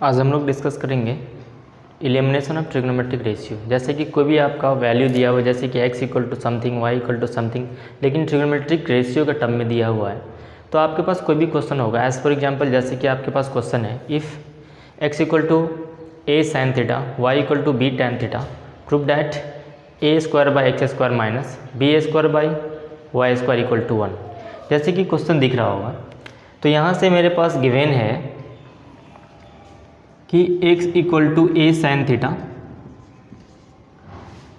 आज हम लोग डिस्कस करेंगे एलिमिनेशन ऑफ ट्रिग्नोमेट्रिक रेशियो। जैसे कि कोई भी आपका वैल्यू दिया हुआ है, जैसे कि x equal to something, y equal to something, लेकिन ट्रिग्नोमेट्रिक रेशियो का टर्म में दिया हुआ है। तो आपके पास कोई भी क्वेश्चन होगा, एज फॉर एग्जांपल जैसे कि आपके पास क्वेश्चन है, if x equal to a sin theta, y equal to b tan theta, prove that a square by x square minus b square by Y square equal to 1। जैसे कि question दिख रहा होगा, तो यहाँ से मेरे पास गिवन है कि x equal to a sin theta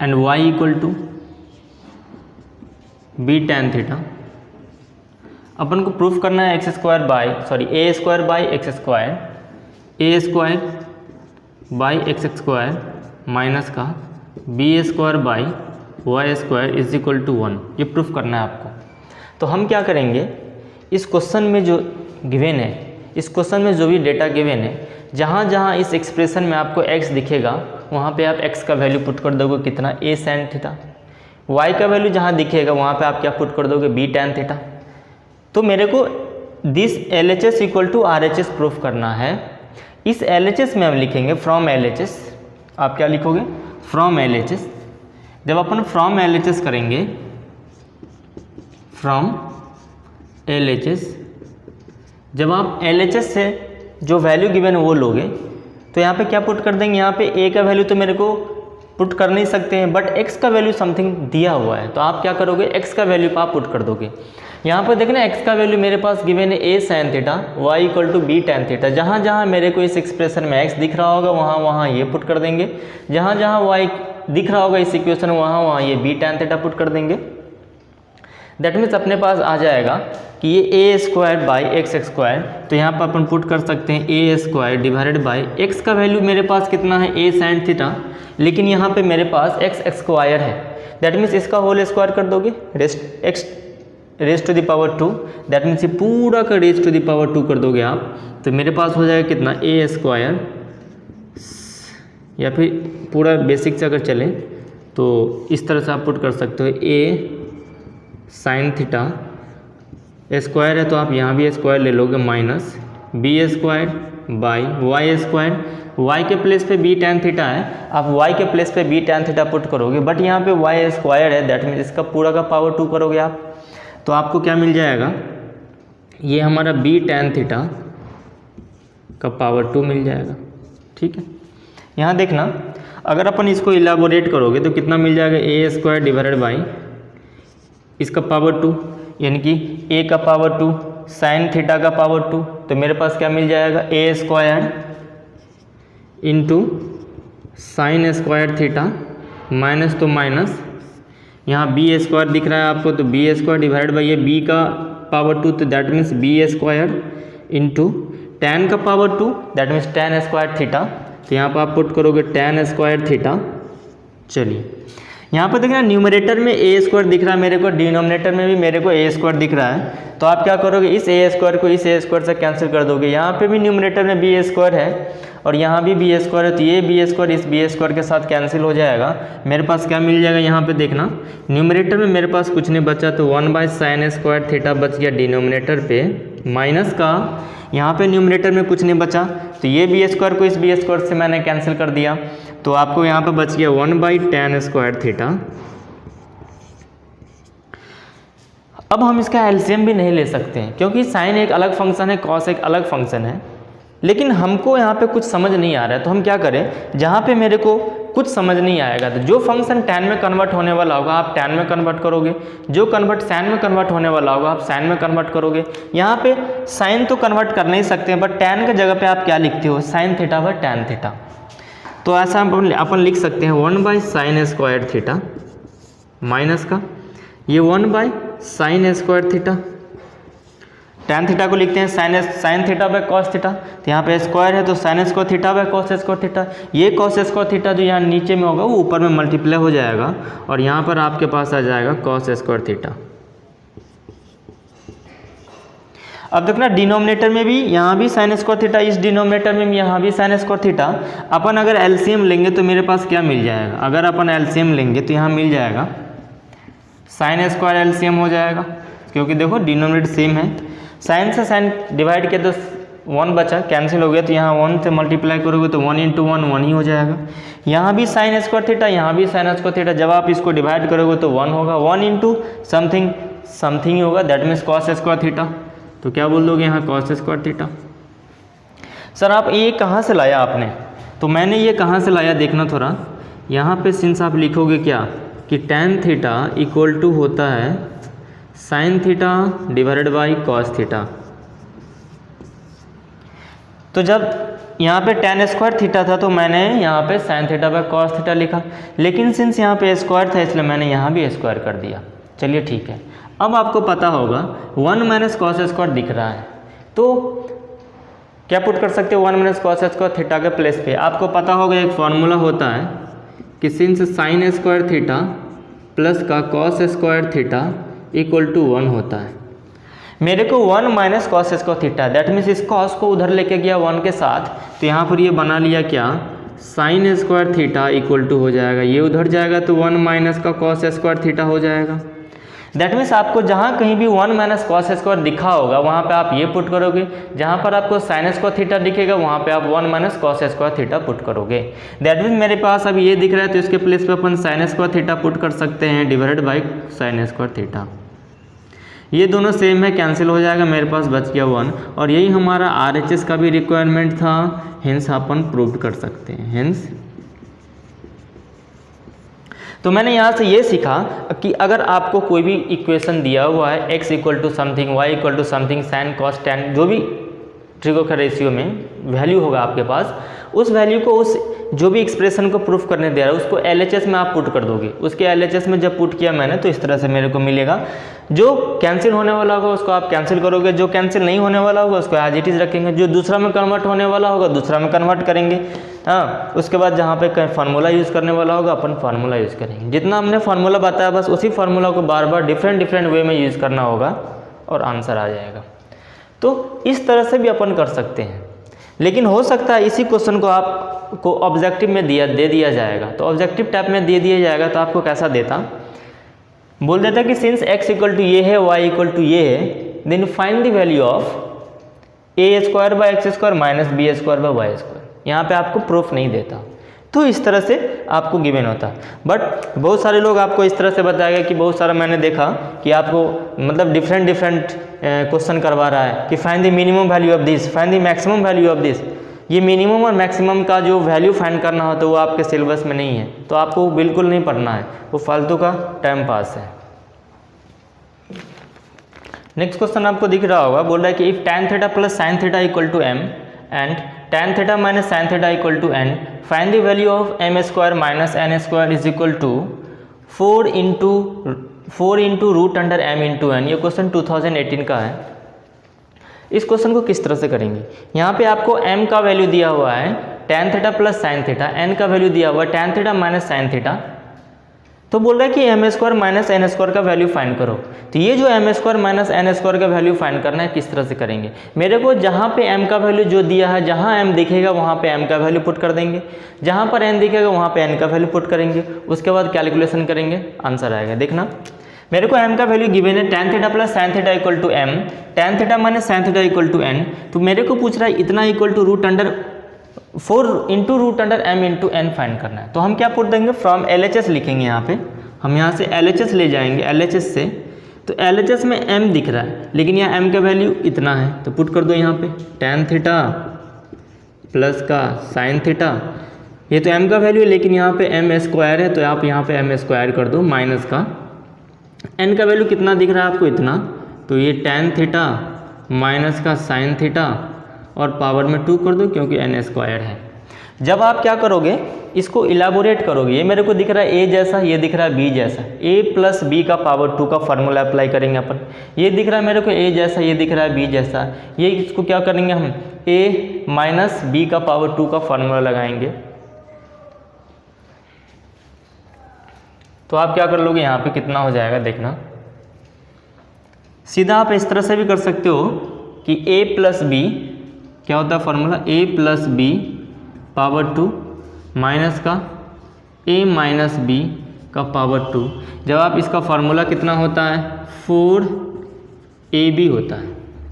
and y equal to b tan theta. अपन को प्रूफ करना है a square by x square, a square by x square minus का b square by Y square is equal to 1। ये proof करना है आपको। तो हम क्या करेंगे, इस क्वेश्चन में जो गिवन है, इस क्वेश्चन में जो भी डेटा गिवन है, जहाँ जहाँ इस एक्सप्रेशन में आपको x दिखेगा वहाँ पे आप x का वैल्यू पुट कर दोगे कितना, a sin थीटा। y का वैल्यू जहाँ दिखेगा वहाँ पे आप क्या पुट कर दोगे, b tan थीटा। तो मेरे को this LHS equal to RHS proof करना है। इस LHS में हम लिखेंगे फ्रॉम LHS। आप क्या लिखोगे, फ्रॉम LHS। जब अपन फ्रॉम LHS करेंगे, फ्रॉम LHS, जब आप LHS से जो वैल्यू गिवन है वो लोगे, तो यहाँ पे क्या पुट कर देंगे, यहाँ पे a का वैल्यू तो मेरे को पुट कर नहीं सकते हैं, बट x का वैल्यू समथिंग दिया हुआ है, तो आप क्या करोगे, x का वैल्यू आप पुट कर दोगे। यहाँ पर देखना x का वैल्यू मेरे पास गिवन है a sin theta, y equal to b tan theta. जहाँ जहाँ मेरे को इस एक्सप्रेशन में x दिख रहा होगा वहाँ वहाँ ये पुट कर देंगे, जहाँ जहाँ y दिख रहा होगा इस इक्वेशन में वहाँ वहाँ ये b tan थीटा पुट कर देंगे। दैट मीन्स अपने पास आ जाएगा कि ये a square by x square, तो यहाँ पर अपन पुट कर सकते हैं a square divided by x का वैल्यू मेरे पास कितना है, a sin थीटा, लेकिन यहाँ पे मेरे पास x स्क्वायर है। दैट मीन्स इसका होल स्क्वायर कर दोगे, raised to the power 2। That means ये पूरा का रेस्ट टू द पावर 2 कर दोगे आप, तो मेरे पास हो जाएगा कितना, a स्क्वायर, या फिर पूरा बेसिक से अगर चले तो इस तरह से आप पुट कर सकते हो, a sin थीटा स्क्वायर है तो आप यहाँ भी स्क्वायर ले लोगे, minus b square by Y square. y के प्लेस पे b tan थीटा है, आप y के प्लेस पे b tan थीटा पुट करोगे, बट यहाँ पे y स्क्वायर है, दैट मीन्स इसका पूरा का पावर 2 करोगे आप, तो आपको क्या मिल जाएगा, ये हमारा b tan थीटा का पावर 2 मिल जाएगा। ठीक है, यहाँ देखना, अगर अपन इसको इलाबोरेट करोगे तो कितना मिल जाएगा, a स्क्वायर डिवाइडेड बाई इसका पावर 2, यानी कि a का पावर 2 साइन थीटा का पावर 2, तो मेरे पास क्या मिल जाएगा, a square into sine square theta minus तो माइनस, यहाँ b स्क्वायर दिख रहा है आपको, तो b स्क्वायर डिवाइड बाई ये b का पावर 2, तो that means b square into tan का power 2, that means tan square theta, तो यहाँ पर आप पुट करोगे tan स्क्वायर थीटा। चलिए यहाँ पर देखना, न्यूमरेटर में a स्क्वायर दिख रहा है मेरे को, डिनोमिनेटर में भी मेरे को a स्क्वायर दिख रहा है, तो आप क्या करोगे, इस a स्क्वायर को इस a स्क्वायर से कैंसिल कर दोगे। यहाँ पे भी न्यूमरेटर में b स्क्वायर है और यहाँ भी b स्क्वायर है, तो ये b स्क्वायर इस b स्क्वायर के साथ कैंसिल हो जाएगा। मेरे पास क्या मिल जाएगा, यहाँ पे देखना, न्यूमरेटर में मेरे पास कुछ नहीं बचा, तो 1 बाई साइन स्क्वायर थीटा बच गया डिनोमिनेटर पे, माइनस का यहाँ पे न्यूमरेटर में कुछ नहीं बचा, तो ये b स्क्वायर को इस b स्क्वायर से मैंने कैंसिल कर दिया, तो आपको यहाँ पे बच गया 1 बाई tan स्क्वायर थीटा। अब हम इसका एलसीएम भी नहीं ले सकते हैं, क्योंकि साइन एक अलग फंक्शन है, कॉस एक अलग फंक्शन है, लेकिन हमको यहाँ पे कुछ समझ नहीं आ रहा है, तो हम क्या करें, जहाँ पे मेरे को कुछ समझ नहीं आएगा तो जो फंक्शन tan में कन्वर्ट होने वाला होगा आप tan में कन्वर्ट करोगे, जो कन्वर्ट sin में कन्वर्ट होने वाला होगा आप sin में कन्वर्ट करोगे। यहाँ पे sin तो कन्वर्ट कर नहीं सकते हैं, बट tan के जगह पे आप क्या लिखते हो, sin theta by tan theta. तो ऐसा अपन लिख सकते हैं 1 by sine square theta minus का ये 1 by sine square theta, tan theta को लिखते हैं sine theta by cos theta, तो यहाँ पे स्क्वायर है तो sign square theta by cos square theta. ये कॉस स्क्वायर थीटा जो यहाँ नीचे में होगा वो ऊपर में मल्टीप्लाई हो जाएगा और यहाँ पर आपके पास आ जाएगा कॉस स्क्वायर थीटा। अब देखना, डिनोमिनेटर में भी यहाँ भी साइन स्क्वायर थीटा, इस डिनोमिनेटर में भी यहाँ भी साइन स्क्वायर थीटा। अपन अगर एलसीएम लेंगे तो मेरे पास क्या मिल जाएगा, अगर अपन एलसीएम लेंगे तो यहाँ मिल जाएगा साइन स्क्वायर एलसीएम हो जाएगा, क्योंकि देखो डिनोमिनेटर सेम है, साइन से साइन डिवाइड किया तो 1 बचा, कैंसिल हो गया, तो यहाँ 1 से मल्टीप्लाई करोगे तो 1 × 1 1 ही हो जाएगा। यहाँ भी साइन स्क्वायर थीटा, यहाँ भी साइन स्क्वायर थीटा, जब आप इसको डिवाइड करोगे तो 1 होगा, 1 × समथिंग समथिंग ही होगा, that means cos square theta. तो क्या बोल दोगे यहाँ कॉस स्क्वायर थीटा। सर आप ये कहाँ से लाया आपने, तो मैंने ये कहाँ से लाया देखना थोड़ा, यहाँ पे सिंस आप लिखोगे क्या कि tan थीटा इक्वल टू होता है sine theta divided by cos theta. तो जब यहाँ पे tan स्क्वायर थीटा था तो मैंने यहाँ पे sine theta by cos theta लिखा, लेकिन सिंस यहाँ पे स्क्वायर था इसलिए मैंने यहाँ भी स्क्वायर कर दिया। चलिए ठीक है, अब आपको पता होगा 1 माइनस कॉस स्क्वायर दिख रहा है, तो क्या पुट कर सकते हो 1 माइनस कॉस स्क्वायर थीटा के प्लेस पे। आपको पता होगा एक फॉर्मूला होता है कि since sine square theta plus का cos square theta equal to 1 होता है। मेरे को 1 minus cos square theta, that means इस कॉस को उधर लेके गया 1 के साथ, तो यहाँ पर ये बना लिया क्या sine square theta equal to हो जाएगा, ये उधर जाएगा तो 1 माइनस का कॉस स्क्वायर थीटा हो जाएगा। दैट मीन्स आपको जहाँ कहीं भी 1 माइनस कॉस स्क्वायर दिखा होगा वहाँ पे आप ये पुट करोगे, जहाँ पर आपको साइन स्क्वायर थीटा दिखेगा वहाँ पे आप 1 minus cos square theta put करोगे। दैट मीन्स मेरे पास अब ये दिख रहा है तो इसके प्लेस पे अपन साइन स्क्वायर थीटा पुट कर सकते हैं divided by sine square theta. ये दोनों सेम है, कैंसिल हो जाएगा, मेरे पास बच गया 1, और यही हमारा RHS का भी रिक्वायरमेंट था, हेंस अपन प्रूव कर सकते हैं। हेंस तो मैंने यहाँ से ये सीखा कि अगर आपको कोई भी इक्वेशन दिया हुआ है x equal to something, y equal to something, sine cos tan, जो भी ट्रिगो का रेशियो में वैल्यू होगा आपके पास, उस वैल्यू को उस जो भी एक्सप्रेशन को प्रूफ करने दे रहा है उसको LHS में आप पुट कर दोगे। उसके LHS में जब पुट किया मैंने तो इस तरह से मेरे को मिलेगा, जो कैंसिल होने वाला होगा उसको आप कैंसिल करोगे, जो कैंसिल नहीं होने वाला होगा उसको एज इट इज़ रखेंगे, जो दूसरा में कन्वर्ट होने वाला होगा दूसरा में कन्वर्ट करेंगे। हाँ, उसके बाद जहाँ पे फार्मूला यूज़ करने वाला होगा अपन फार्मूला यूज़ करेंगे। जितना हमने फार्मूला बताया बस उसी फार्मूला को बार बार डिफरेंट वे में यूज़ करना होगा और आंसर आ जाएगा। तो इस तरह से भी अपन कर सकते हैं, लेकिन हो सकता है इसी क्वेश्चन को आपको ऑब्जेक्टिव में दे दिया जाएगा, तो ऑब्जेक्टिव टाइप में दे दिया जाएगा तो आपको कैसा देता, बोल देता कि सिंस x इक्वल टू ये है, y इक्वल टू ये है, then find the value of a square by x square minus B square by Y square. यहाँ पे आपको प्रूफ नहीं देता, तो इस तरह से आपको गिवन होता। बट बहुत सारे लोग आपको इस तरह से बताएगा कि बहुत सारा मैंने देखा कि आपको मतलब डिफरेंट क्वेश्चन करवा रहा है कि find the minimum value of this, find the maximum value of this. ये मिनिमम और मैक्सिमम का जो वैल्यू फाइंड करना होता है वो आपके सिलेबस में नहीं है, तो आपको बिल्कुल नहीं पढ़ना है, वो फालतू का टाइम पास है। नेक्स्ट क्वेश्चन आपको दिख रहा होगा, बोल रहा है कि if tan theta plus sine theta equal to m and tan theta minus sine theta equal to n, find the value of m square minus n square is equal to 4 into root under m into n। ये question 2018 का है। इस question को किस तरह से करेंगे, यहाँ पे आपको m का वैल्यू दिया हुआ है tan theta plus sine theta, n का वैल्यू दिया हुआ है tan theta minus sine theta, तो बोल रहा है कि m square minus n square का वैल्यू फाइंड करो। तो ये जो m square minus n square का वैल्यू फाइंड करना है किस तरह से करेंगे, मेरे को जहाँ पे m का वैल्यू जो दिया है, जहाँ m दिखेगा वहाँ पे m का वैल्यू पुट कर देंगे, जहाँ पर n दिखेगा वहाँ पे n का वैल्यू पुट करेंगे, उसके बाद कैलकुलेशन करेंगे, आंसर आएगा। देखना मेरे को m का वैल्यू गिवन है tan theta plus sine theta equal to m, tan theta minus sine theta equal to n, तो मेरे को पूछ रहा है इतना equal to root under 4 into root under m into n find करना है। तो हम क्या पुट देंगे, फ्रॉम LHS लिखेंगे, यहाँ पे हम यहाँ से LHS ले जाएंगे, LHS से, तो LHS में m दिख रहा है लेकिन यहाँ m का वैल्यू इतना है, तो पुट कर दो यहाँ पे tan थीटा प्लस का साइन थीटा, ये तो m का वैल्यू है लेकिन यहाँ पे m स्क्वायर है तो आप यहाँ पे m स्क्वायर कर दो, माइनस का n का वैल्यू कितना दिख रहा है आपको इतना, तो ये tan थीटा माइनस का साइन थीटा और पावर में 2 कर दो क्योंकि n स्क्वायर है। जब आप क्या करोगे, इसको इलाबोरेट करोगे, ये मेरे को दिख रहा है a जैसा, ये दिख रहा है b जैसा, a प्लस बी का पावर 2 का फार्मूला अप्लाई करेंगे अपन। ये दिख रहा है मेरे को a जैसा, ये दिख रहा है b जैसा, ये इसको क्या करेंगे हम a माइनस बी का पावर 2 का फार्मूला लगाएंगे। तो आप क्या कर लोगे, यहाँ पे कितना हो जाएगा देखना, सीधा आप इस तरह से भी कर सकते हो कि a प्लस बी क्या होता है formula, a plus B power 2 minus का a माइनस बी का पावर 2। जब आप इसका फार्मूला कितना होता है 4ab होता है,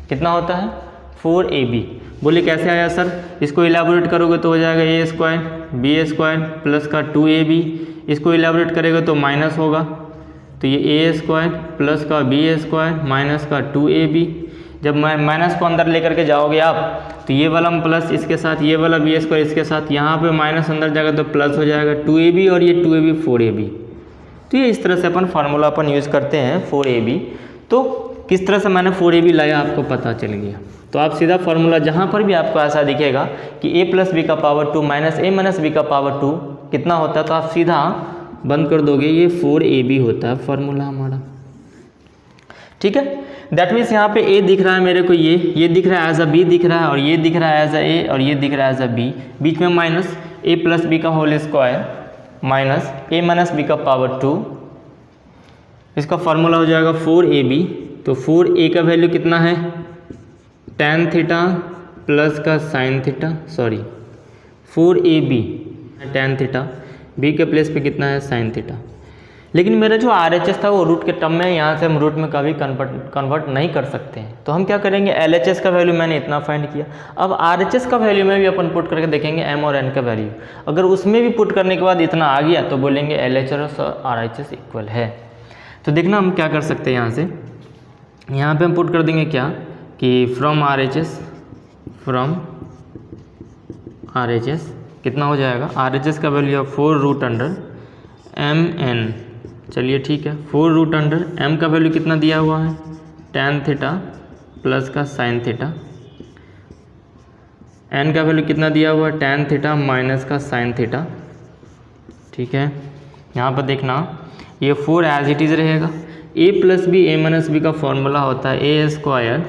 कितना होता है 4ab। बोले कैसे आया सर, इसको इलेबोरेट करोगे तो हो जाएगा A square B square plus का 2ab, इसको इलेबोरेट करेगा तो माइनस होगा, तो ये ए स्क्वायर प्लस का बी स्क्वायर माइनस का 2ab। जब माइनस को अंदर लेकर के जाओगे आप तो ये वाला प्लस इसके साथ, ये वाला बी स्क्वायर इसके साथ, यहाँ पे माइनस अंदर जाएगा तो प्लस हो जाएगा 2ab, और ये 2ab 4ab। तो ये इस तरह से अपन फार्मूला अपन यूज़ करते हैं 4ab। तो किस तरह से मैंने 4ab लाया आपको पता चल गया। तो आप सीधा फार्मूला जहाँ पर भी आपको ऐसा दिखेगा कि a प्लस बी का power 2 minus a minus B का पावर 2 कितना होता है, तो आप सीधा बंद कर दोगे, ये 4ab होता है फार्मूला हमारा। ठीक है, दैट मीन्स यहाँ पे a दिख रहा है मेरे को, ये दिख रहा है एज अ b दिख रहा है, और ये दिख रहा है एज अ a, और ये दिख रहा है एज अ b, बीच में माइनस a प्लस बी का whole square minus a minus B का पावर 2, इसका फार्मूला हो जाएगा 4ab। तो 4a का वैल्यू कितना है, tan थीटा प्लस का sin theta, sorry 4ab tan theta, b के प्लेस पे कितना है sin थीटा। लेकिन मेरा जो RHS था वो रूट के टर्म में, यहाँ से हम रूट में कभी कन्वर्ट नहीं कर सकते हैं, तो हम क्या करेंगे, LHS का वैल्यू मैंने इतना फाइंड किया, अब RHS का वैल्यू में भी अपन पुट करके देखेंगे m और n का वैल्यू, अगर उसमें भी पुट करने के बाद इतना आ गया तो बोलेंगे LHS और RHS इक्वल है। तो देखना हम क्या कर सकते हैं, यहाँ पे हम पुट कर देंगे क्या कि फ्रॉम RHS कितना हो जाएगा, RHS का वैल्यू है 4√mn, चलिए ठीक है, 4√m का वैल्यू कितना दिया हुआ है, tan थीटा प्लस का sin थीटा, n का वैल्यू कितना दिया हुआ है, tan थीटा माइनस का sin थीटा। ठीक है, यहाँ पर देखना ये 4 एज इट इज़ रहेगा, a plus B a minus B का फॉर्मूला होता है a स्क्वायर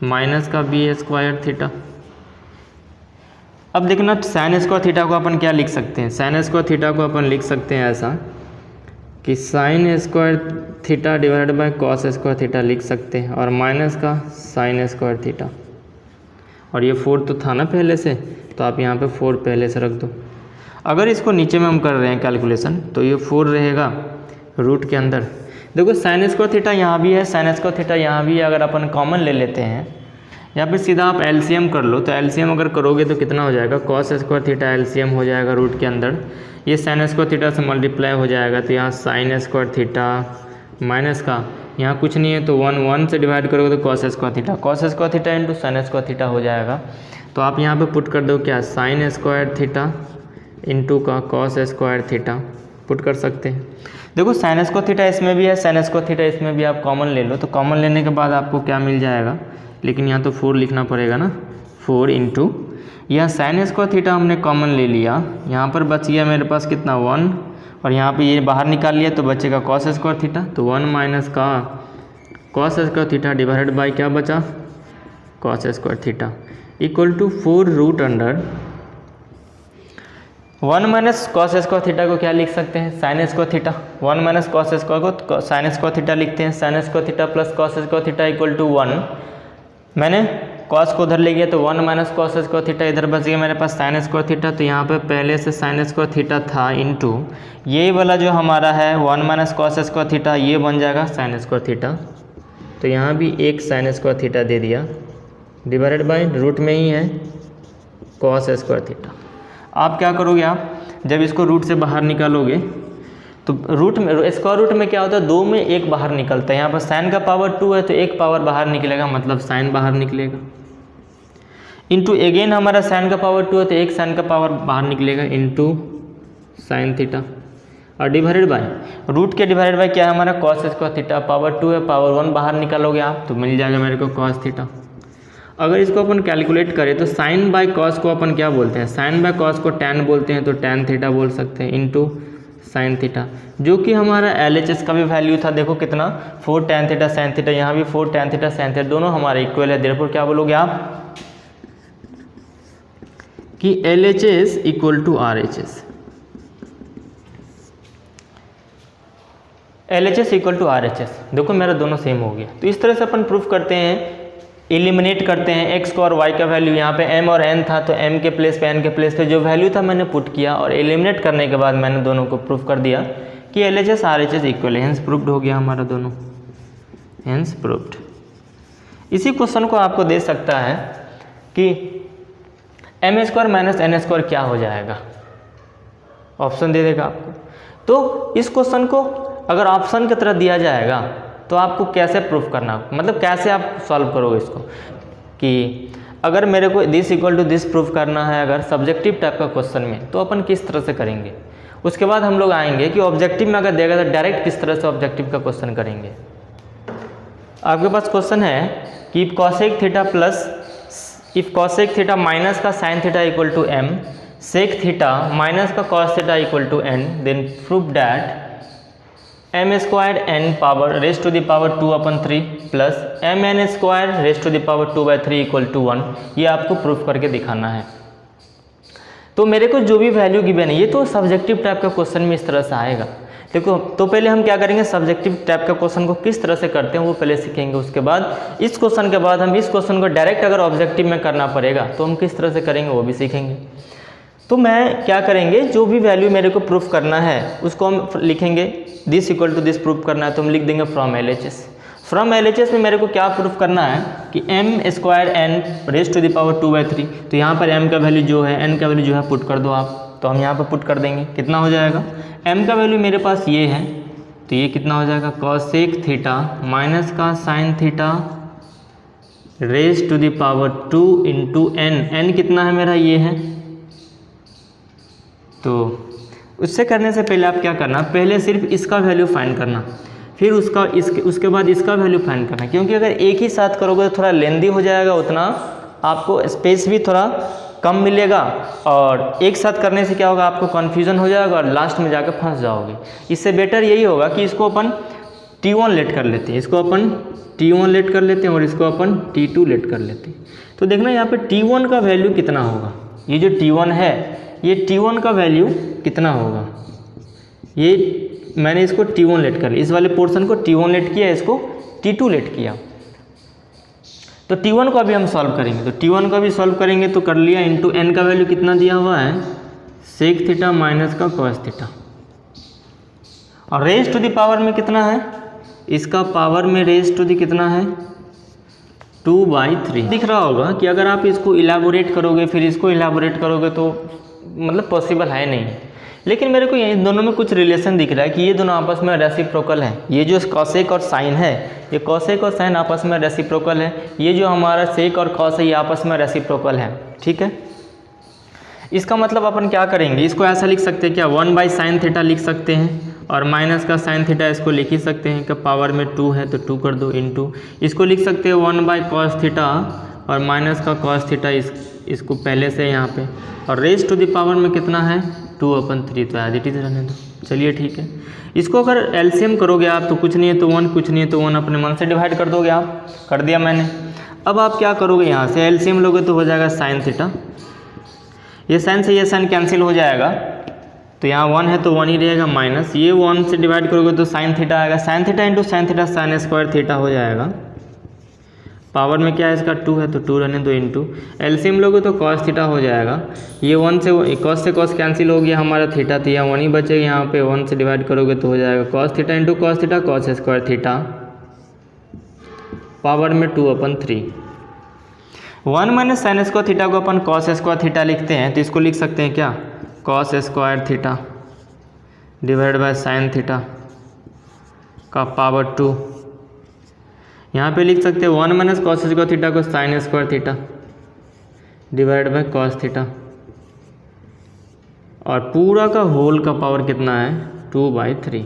माइनस का b स्क्वायर थीटा। अब देखना sin स्क्वायर थीटा को अपन क्या लिख सकते हैं, sin स्क्वायर थीटा को अपन लिख सकते हैं ऐसा कि sin square theta divided bye cos square theta लिख सकते हैं, और माइनस का sin स्क्वायर थीटा, और ये 4 तो था ना पहले से, तो आप यहाँ पे 4 पहले से रख दो। अगर इसको नीचे में हम कर रहे हैं कैलकुलेशन तो ये 4 रहेगा रूट के अंदर। देखो sin स्क्वायर थीटा यहाँ भी है, sin स्क्वायर थीटा यहाँ भी है, अगर अपन कॉमन ले लेते हैं यहाँ पे सीधा आप LCM कर लो, तो LCM अगर करोगे तो कितना हो जाएगा, cos स्क्वायर थीटा LCM हो जाएगा रूट के अंदर, ये sin स्क्वायर थीटा से मल्टीप्लाई हो जाएगा, तो यहाँ sin स्क्वायर थीटा माइनस का यहाँ कुछ नहीं है तो 1 से डिवाइड करोगे तो cos square theta into sin square theta हो जाएगा। तो आप यहाँ पे पुट कर दो क्या, sin स्क्वायर थीटा इंटू का cos स्क्वायर थीटा पुट कर सकते हैं। देखो sin स्क्वायर थीटा इसमें भी है, sin स्क्वायर थीटा इसमें भी, आप कॉमन ले लो, तो कॉमन लेने के बाद आपको क्या मिल जाएगा, लेकिन यहाँ तो 4 लिखना पड़ेगा ना, 4 इंटू यह sin स्क्वायर थीटा हमने कॉमन ले लिया, यहाँ पर बच गया मेरे पास कितना 1, और यहाँ पे ये बाहर निकाल लिया तो बचेगा cos स्क्वायर थीटा, तो 1 माइनस का cos square theta divided by क्या बचा, cos square theta equal to 4√, 1 minus cos square theta को क्या लिख सकते हैं, sine square theta, 1 minus cos square को साइन स्क्वायर थीटा लिखते हैं, sine square theta plus cos square theta equal to 1। मैंने कॉस को उधर ले गया तो 1 माइनस कॉस स्क्वायर थीटा, इधर बच गया मेरे पास साइन स्क्वायर थीटा, तो यहाँ पे पहले से साइन स्क्वायर थीटा था इंटू ये वाला जो हमारा है 1 माइनस कॉस स्क्वायर थीटा, ये बन जाएगा साइन स्क्वायर थीटा, तो यहाँ भी एक साइन स्क्वायर थीटा दे दिया डिवाइडेड बाय रूट में ही है कॉस स्क्वायर थीटा। आप क्या करोगे, आप जब इसको रूट से बाहर निकालोगे तो रूट में स्क्वायर रूट में क्या होता है, 2 में 1 बाहर निकलता है, यहाँ पर साइन का पावर 2 है तो 1 पावर बाहर निकलेगा, मतलब साइन बाहर निकलेगा, इंटू अगेन हमारा साइन का पावर 2 है तो 1 साइन का पावर बाहर निकलेगा इंटू साइन थीटा, और डिवाइडेड बाय रूट के डिवाइडेड बाय क्या है हमारा कॉस स्क्वायर थीटा, पावर 2 है पावर 1 बाहर निकालोगे आप तो मिल जाएगा मेरे को कॉस थीटा। अगर इसको अपन कैलकुलेट करें तो साइन बाय कॉस को अपन क्या बोलते हैं, साइन बाय कॉस को टैन बोलते हैं, तो टैन थीटा बोल सकते हैं इंटू साइन थीटा, जो कि हमारा LHS का भी वैल्यू था, देखो कितना 4 टैन थीटा साइन थीटा, यहाँ भी 4 टैन थीटा साइन थीटा, दोनों हमारे इक्वल है, देयरफॉर क्या बोलोगे आप कि LHS equal to RHS, LHS equal to RHS। देखो मेरा दोनों सेम हो गया, तो इस तरह से अपन प्रूफ करते हैं, एलिमिनेट करते हैं x को और y का वैल्यू, यहाँ पे m और n था तो m के प्लेस पे n के प्लेस पे जो वैल्यू था मैंने पुट किया, और एलिमिनेट करने के बाद मैंने दोनों को प्रूफ कर दिया कि LHS RHS इक्वल है, हेंस प्रूफ्ड हो गया हमारा दोनों, हेंस प्रूफ्ड। इसी क्वेश्चन को आपको दे सकता है कि M square minus N square क्या हो जाएगा, ऑप्शन दे देगा आपको। तो इस क्वेश्चन को अगर ऑप्शन की तरह दिया जाएगा तो आपको कैसे प्रूफ करना, मतलब कैसे आप सॉल्व करोगे इसको, कि अगर मेरे को this equal to this proof करना है अगर सब्जेक्टिव टाइप का क्वेश्चन में, तो अपन किस तरह से करेंगे। उसके बाद हम लोग आएंगे कि ऑब्जेक्टिव में अगर देगा तो डायरेक्ट किस तरह से ऑब्जेक्टिव का क्वेश्चन करेंगे। आपके पास क्वेश्चन है कि इफ कॉसेक थीटा माइनस का sine theta equal to M, sec theta minus का cos theta equal to N, then prove that M square N power raise to the power 2/3 plus M N square raise to the power 2/3 equal to 1। ये आपको proof करके दिखाना है। तो मेरे को जो भी वैल्यू गिवन है, ये तो सब्जेक्टिव टाइप का क्वेश्चन में इस तरह से आएगा। देखो, तो पहले हम क्या करेंगे, सब्जेक्टिव टाइप का क्वेश्चन को किस तरह से करते हैं वो पहले सीखेंगे। उसके बाद इस क्वेश्चन के बाद हम इस क्वेश्चन को डायरेक्ट अगर ऑब्जेक्टिव में करना पड़ेगा तो हम किस तरह से करेंगे वो भी सीखेंगे। तो मैं क्या करेंगे, जो भी वैल्यू मेरे को प्रूफ करना है उसको हम लिखेंगे, this equal to this proof करना है तो हम लिख देंगे फ्रॉम LHS। फ्रॉम LHS में मेरे को क्या प्रूफ करना है कि M square N raise to the power 2/3। तो यहाँ पर m का वैल्यू जो है, n का वैल्यू जो है पुट कर दो आप, तो हम यहाँ पर पुट कर देंगे। कितना हो जाएगा, m का वैल्यू मेरे पास ये है, तो ये कितना हो जाएगा, कॉसेक थीटा माइनस का sine theta raise to the power 2 into n कितना है मेरा, ये है। तो उससे करने से पहले आप क्या करना, पहले सिर्फ इसका वैल्यू फाइंड करना, फिर उसके बाद इसका वैल्यू फाइंड करना, क्योंकि अगर एक ही साथ करोगे तो थोड़ा लेंदी हो जाएगा, उतना आपको स्पेस भी थोड़ा कम मिलेगा, और एक साथ करने से क्या होगा, आपको कन्फ्यूज़न हो जाएगा और लास्ट में जाकर फंस जाओगे। इससे बेटर यही होगा कि इसको अपन T1 लेट कर लेते हैं, इसको अपन T1 लेट कर लेते हैं और इसको अपन T2 लेट कर लेते हैं। तो देखना यहाँ पे T1 का वैल्यू कितना होगा, ये जो T1 है, ये T1 का वैल्यू कितना होगा, ये मैंने इसको T1 लेट कर लिया, इस वाले पोर्शन को T1 लेट किया, इसको T2 लेट किया। तो T1 को अभी हम सॉल्व करेंगे, तो T1 को भी सॉल्व करेंगे तो कर लिया, इंटू n का वैल्यू कितना दिया हुआ है, सेक थीटा माइनस का कॉस थीटा, और रेज टू द पावर में कितना है, इसका पावर में रेज टू द कितना है, 2/3। दिख रहा होगा कि अगर आप इसको इलाबोरेट करोगे फिर इसको इलाबोरेट करोगे तो मतलब पॉसिबल है नहीं। लेकिन मेरे को इन दोनों में कुछ रिलेशन दिख रहा है कि ये दोनों आपस में रेसिप्रोकल है। ये जो कॉसेक और साइन है, ये कॉसेक और साइन आपस में रेसिप्रोकल है, ये जो हमारा सेक और कॉस है ये आपस में रेसिप्रोकल है, ठीक है। इसका मतलब अपन क्या करेंगे, इसको ऐसा लिख सकते हैं क्या, 1/sin थीटा लिख सकते हैं, और माइनस का साइन थीटा इसको लिख ही सकते हैं कि पावर में 2 है तो 2 कर दो, इंटू इसको लिख सकते हैं 1/cos थीटा और माइनस का cos थीटा, इसको पहले से यहाँ पे, और रेज टू द पावर में कितना है 2/3, तो एज इट इज रहने दो। चलिए ठीक है, इसको अगर एलसीएम करोगे आप तो कुछ नहीं है तो 1, कुछ नहीं है तो 1, अपने मन से डिवाइड कर दोगे आप, कर दिया मैंने। अब आप क्या करोगे, यहाँ से एलसीएम लोगे तो हो जाएगा साइन थीटा, ये साइन से ये साइन कैंसिल हो जाएगा, तो यहाँ 1 है तो 1 ही रहेगा, माइनस ये 1 से डिवाइड करोगे तो साइन थीटा आएगा, sine theta into sine theta sine square theta हो जाएगा। पावर में क्या है इसका 2 है तो 2 रहने दो, इंटू एलसीएम लोगे तो कॉस थीटा हो जाएगा, ये 1 से कॉस कैंसिल हो गया हमारा थीटा, तो यहाँ 1 ही बचेगा, यहाँ पे 1 से डिवाइड करोगे तो हो जाएगा cos theta into cos theta cos square theta, power में 2/3। 1 माइनस साइन स्क्वायर थीटा को अपन कॉस स्क्वायर थीटा लिखते हैं, तो इसको लिख सकते हैं क्या, cos square theta divide by sign theta का पावर 2। यहाँ पे लिख सकते हैं 1 माइनस कॉस स्क्वायर थीटा को sine square theta divide by cos theta, और पूरा का होल का पावर कितना है 2/3।